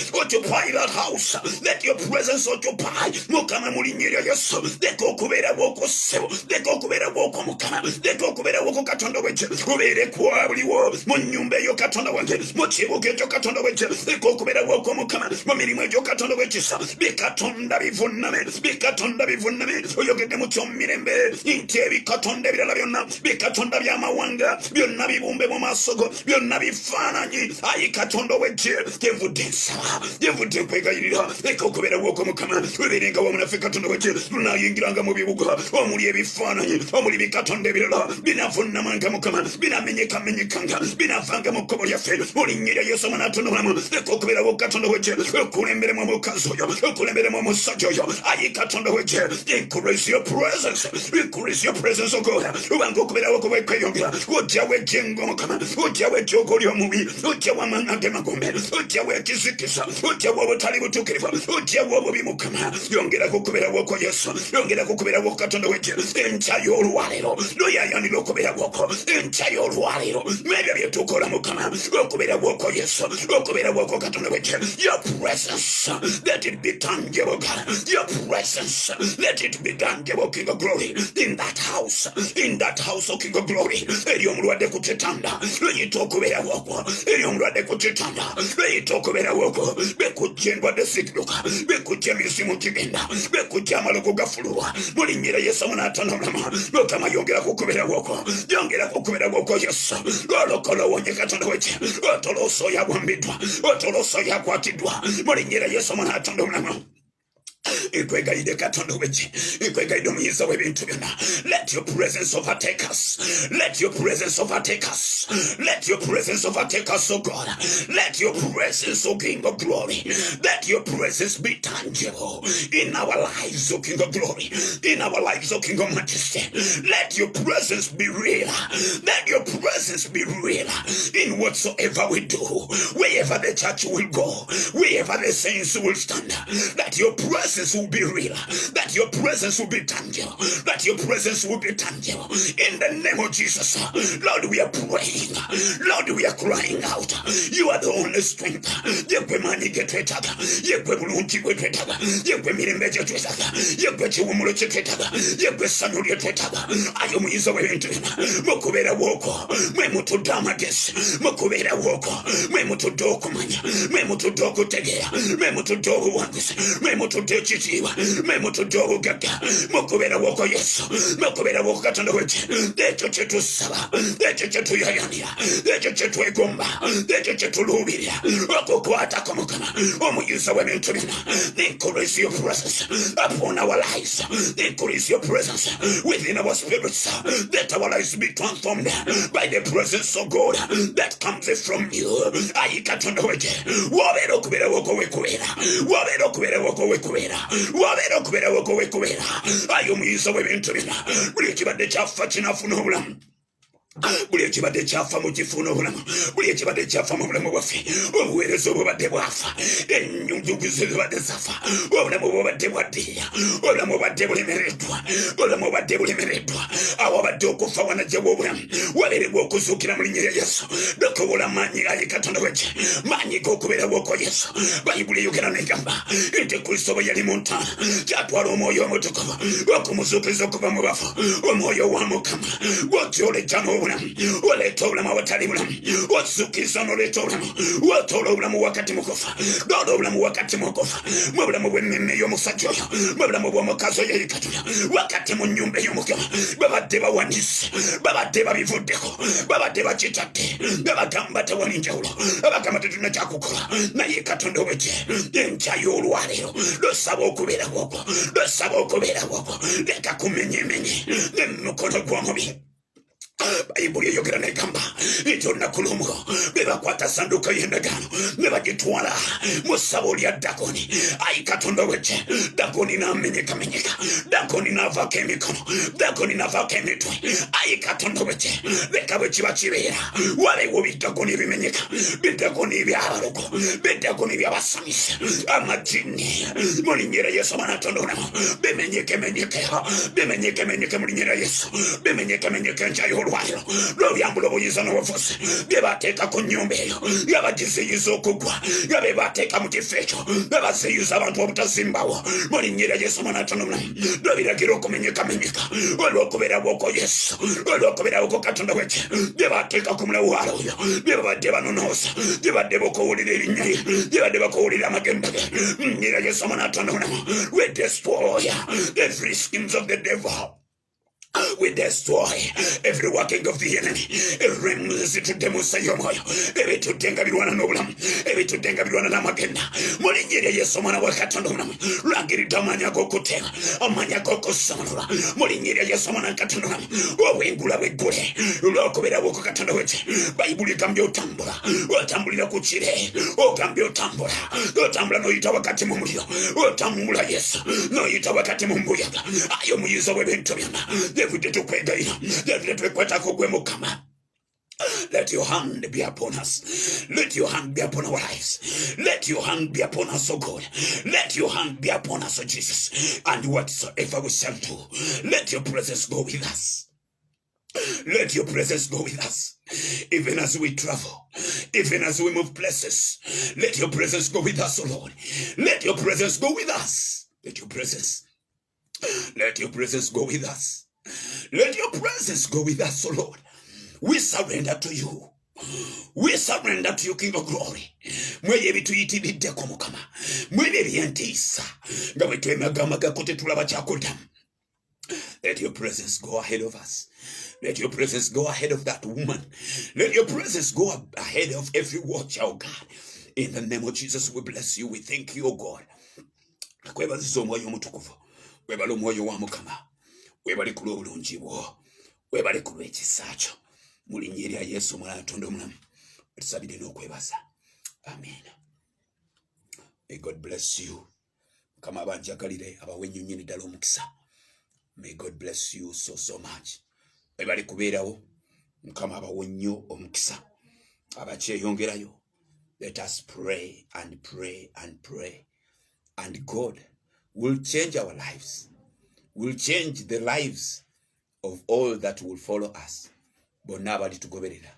that house, let your presence occupy Mukama mu linnya lya Yesu. Leka okubeera bw'oko ssebo, leka okubeera bw'oko Mukama, leka okubeera bw'oko Katonda w'eggye, ubeere kwabuliwo mu nnyumba eyo Katonda wange, mu kibuga ekyo Katonda w'eggye, leka okubeera bw'oko Mukama mu mirimu egyo Katonda w'ekisa. Bikatonda bivunname, bikatonda bivunname, oyogedde mu ky'omumirembe nti ebikatonda ebirala byonna, bikatonda by'amawanga byonna bibumbe mu maaso go, byonna bifaananyi. Ayi Katonda w'eggye, gyenvudde nsaba, gyenvudde nkwegayirira, leka okubeera bw'oko Mukama, webeerenga wamu naffe Katonda w'eggye. Tunaayingiranga mu bibuga omuli ebifaananyi, omuli bikatonda ebirala binavunnamanga Mukama, binamenyekamenyekanga, binavanga mu kkubo lyaffe mu linnya lya Yesu Mwanatondolamu. Leka okubeera bw'oko Katonda w'eggye, okulemberemu omukazi oyo, okulemberemu omusajja oyo. Ayi Katonda w'eggye, increase your presence, increase your presence, oh God. Ubanga okubeera bw'oko bwekweyongera, ojja w'eggye ng'Omukama, ojja w'eggye ogoli omubi, ojja w'amanga gemagombe, ojja w'ekizikisa, ojja w'obutali butuukirivu, ojja w'obubi Mukama. Yongerako okubeera bw'oko Yesu, yongerako okubeera bw'oko Katonda w'eggye. Enkya y'olwaleero lw'oyayanira okubeera bw'oko, enkya y'olwaleero n'ebyo bye tukola Mukama, okubeera bw'oko Yesu, okubeera bw'oko Katonda w'eggye. Your presence, let it be tangible, God. Your presence, let it be tangible, King of Glory, in that house, oh King of Glory. Eri omulwadde ku kitanda, lweyita okubeera bw'oko, eri omulwadde ku kitanda, lweyita okubeera bw'oko. Bekujja endwadde zidduka, bekujja emisimu gigenda, bekujja amalogo gafululwa mu linnya lya Yesu Mwanatondolamu. Mukama yongerako okubeera bw'oko, yongerako okubeera bw'oko Yesu. Lw'olokola owonye Katonda w'eggye, otoloosa oyo abwambiddwa, otoloosa oyo akwatiddwa mu linnya lya Yesu Mwanatondolamu. Ikwegayide Katonda w'eggye, ikwegayide omuyiza w'ebintu byonna. Let your presence overtake us, let your presence overtake us, let your presence overtake us, oh God. Let your presence, oh King of Glory, let your presence be tangible in our lives, oh King of Glory, in our lives, oh King of Majesty. Let your presence be real, let your presence be real in whatsoever we do, wherever the church will go, wherever the saints will stand. That your presence will be real, that your presence will be tangible, that your presence will be tangible in the name of Jesus. Lord, we are praying, Lord, we are crying out. You are the only strength. Yekwe mani getwetaga, yekwe bulungi gwetwetaga, yekwe mirembe gyetwetaga, yekwe kiwumulo kyetwetaga, yekwe ssanyu lyetwetaga. Ayo muyiza w'ebintu byonna, mukubeera bw'oko, mwe mutudde amagezi, mukubeera bw'oko, mwe mutudde okumanya, mwe mutudde okutegeera, mwe mutudde obuwanguzi, mwe mutudde ekitiibwa, mwe mutudde obugagga. Mukubeera bw'oko Yesu, mukubeera bw'oko Katonda w'eggye. Ekyo kye tusaba, ekyo kye tuyayanira, ekyo kye twegomba, ekyo kye tuluubirira okukwatako Mukama, omuyiza w'ebintu byonna. Increase your presence upon our lives, increase your presence within our spirits. Let our lives be transformed by the presence of God that comes from you. Ayi Katonda w'eggye, wabeera okubeera bw'oko wekubeera, wabeera okubeera bw'oko wekubeera, wabeera okubeera bw'oko wekubeera. Ayi omuyiza w'ebintu byonna, buli ekibadde kyafa kinaafuna obulamu, buli ekibadde kyafa mu kifuuna obulamu, buli ekibadde kyafa mu bulamu bwaffe, obuweereza obubadde bwafa, ennyunjuguzi zibadde zafa, obulamu bwobadde bwaddiira, obulamu obadde bulemereddwa, obulamu obadde bulemereddwa. Awabadde okufa wanajjawo obulamu, wabeerebwa okuzuukira mu linnya lya Yesu. Dokobola maanyi Ayi Katonda w'eggye, maanyi g'okubeera bw'oko Yesu. Bayibuli eyogera n'egamba nti Kristo bwe yali mu ntaana kyatwala omwoyo omutukuvu okumuzuukiza okuva mu bafu, omwoyo wa Mukama gw'otyolejja n'obulamu, oleeta obulamu awatali bulamu, ozuukiza n'oleeta obulamu, wotoola obulamu wakati mu kufa, loola obulamu wakati mu kufa, mu bulamu bw'emmemme y'omusajja oyo, mu bulamu bw'omukazi oyo Ayi Katonda, wakati mu nnyumba ey'Omukama. Babadde bawanise, babadde babivuddeko, babadde bakitadde, babagamba tewali njawulo, babagamba tetulina kyakukola. Naye Katonda w'eggye, enkya y'olwaleero losaba okubeera bw'oko, losaba okubeera bw'oko. Leka kumenyemenye n'emikono gw'omubi, Bayibuli eyogera negamba nti olunaku lumu bebakwata sanduuka y'endagaano ne bagitwala mu ssabo lya Dagoni. Ayi Katonda w'eggye, Dagoni n'amenyekamenyeka, Dagoni n'avaako emikono, Dagoni n'avaako emitwe. Ayi Katonda w'eggye, leka bwe kiba kibeera waliwo bidagoni ebimenyeka, bidagoni ebyabalogo, bidagoni ebyabasanyusa, amajini mu linnya lya Yesu Omwana wa Katonda omunamu bimenyeke mu linnya lya Yesu, bimenyeke nkyayo olwaliro lw'obyambula obuyinza n'obufuzi bye bateeka ku nnyumba eyo yabagiziyiza okugwa nga be bateeka mu kifo ekyo babaziyuza abantu obutazimbawo mu linnya lya Yesu Omwana wa Katonda omunamu lw'obiragira okumenyekamenyeka olw'okubeera bwoko Yesu, olw'okubeera bwoko Katonda w'eggye bye bateeka ku mulawaalo oyo bye babadde banonoosa bye badde bakuwulira erinnya lye bye badde bakuwulira amagenda ge mu linnya lya Yesu Omwana wa Katonda omunamu we destroy every schemes of the devil. We destroy every working of the enemy. Ebitudde mu nsi y'omwoyo, ebitudde nga birwana n'obulamu, ebitudde nga birwana n'amagenda. Mu linnya lya Yesu Omwana wa Katonda omunamu lwangiridde amaanyi ag'okuteeba, amaanyi ag'okusomola. Mu linnya lya Yesu Omwana wa Katonda omunamu obwengula bweggule olw'okubeera bw'oko Katonda w'eggye. Bayibuli egambye otambula, otambulira ku kire, ogambye otambula n'oyita wakati mu muliro, otambula Yesu n'oyita wakati mu mbuyaga. Ayo omuyiza w'ebintu byonna let your hand be upon us. Let your hand be upon our lives. Let your hand be upon us, oh God. Let your hand be upon us, oh Jesus. And whatsoever we shall do, let your presence go with us. Let your presence go with us. Even as we travel, even as we move places, let your presence go with us, oh Lord. Let your presence go with us. Let your presence go with us. Let your presence go with us, O Lord. We surrender to you. We surrender to you, King of Glory. Mweye bituyitiriddeko Mukama. Mweye ebyentiisa nga bwe twemagamaga tetulaba kyakodamu. Let your presence go ahead of us. Let your presence go ahead of that woman. Let your presence go ahead of every watcher, oh God. In the name of Jesus, we bless you. We thank you, oh God. Nakwebaziza omwoyo omutukuvu. Webale omwoyo wa Mukama. Webale ku lw'obulungi bwo, webale ku lw'ekisa kyo mu linnya lya Yesu Omwana wa Katonda omulamu tusabire n'okwebaza. Amen. May God bless you. Mukama abanjagalire abawe ennyonyi ddala omukisa. May God bless you so much. Webale kubeerawo. Mukama abawe nnyo omukisa. Abakyeyongerayo. Let us pray and pray and pray. And God will change our lives. Will change the lives of all that will follow us. Bonna abalitugoberera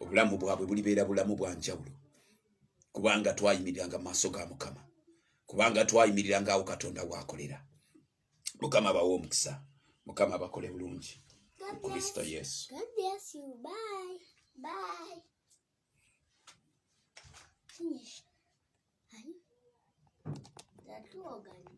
obulamu bwabwe bulibeera bulamu bwa njawulo kubanga twayimiriranga mu maaso ga Mukama, kubanga twayimiriranga awo Katonda w'akolera. Mukama abawe omukisa, Mukama abakole bulungi mu Kristo Yesu. God bless you. Bye. Bye. Finish. That's all, guys.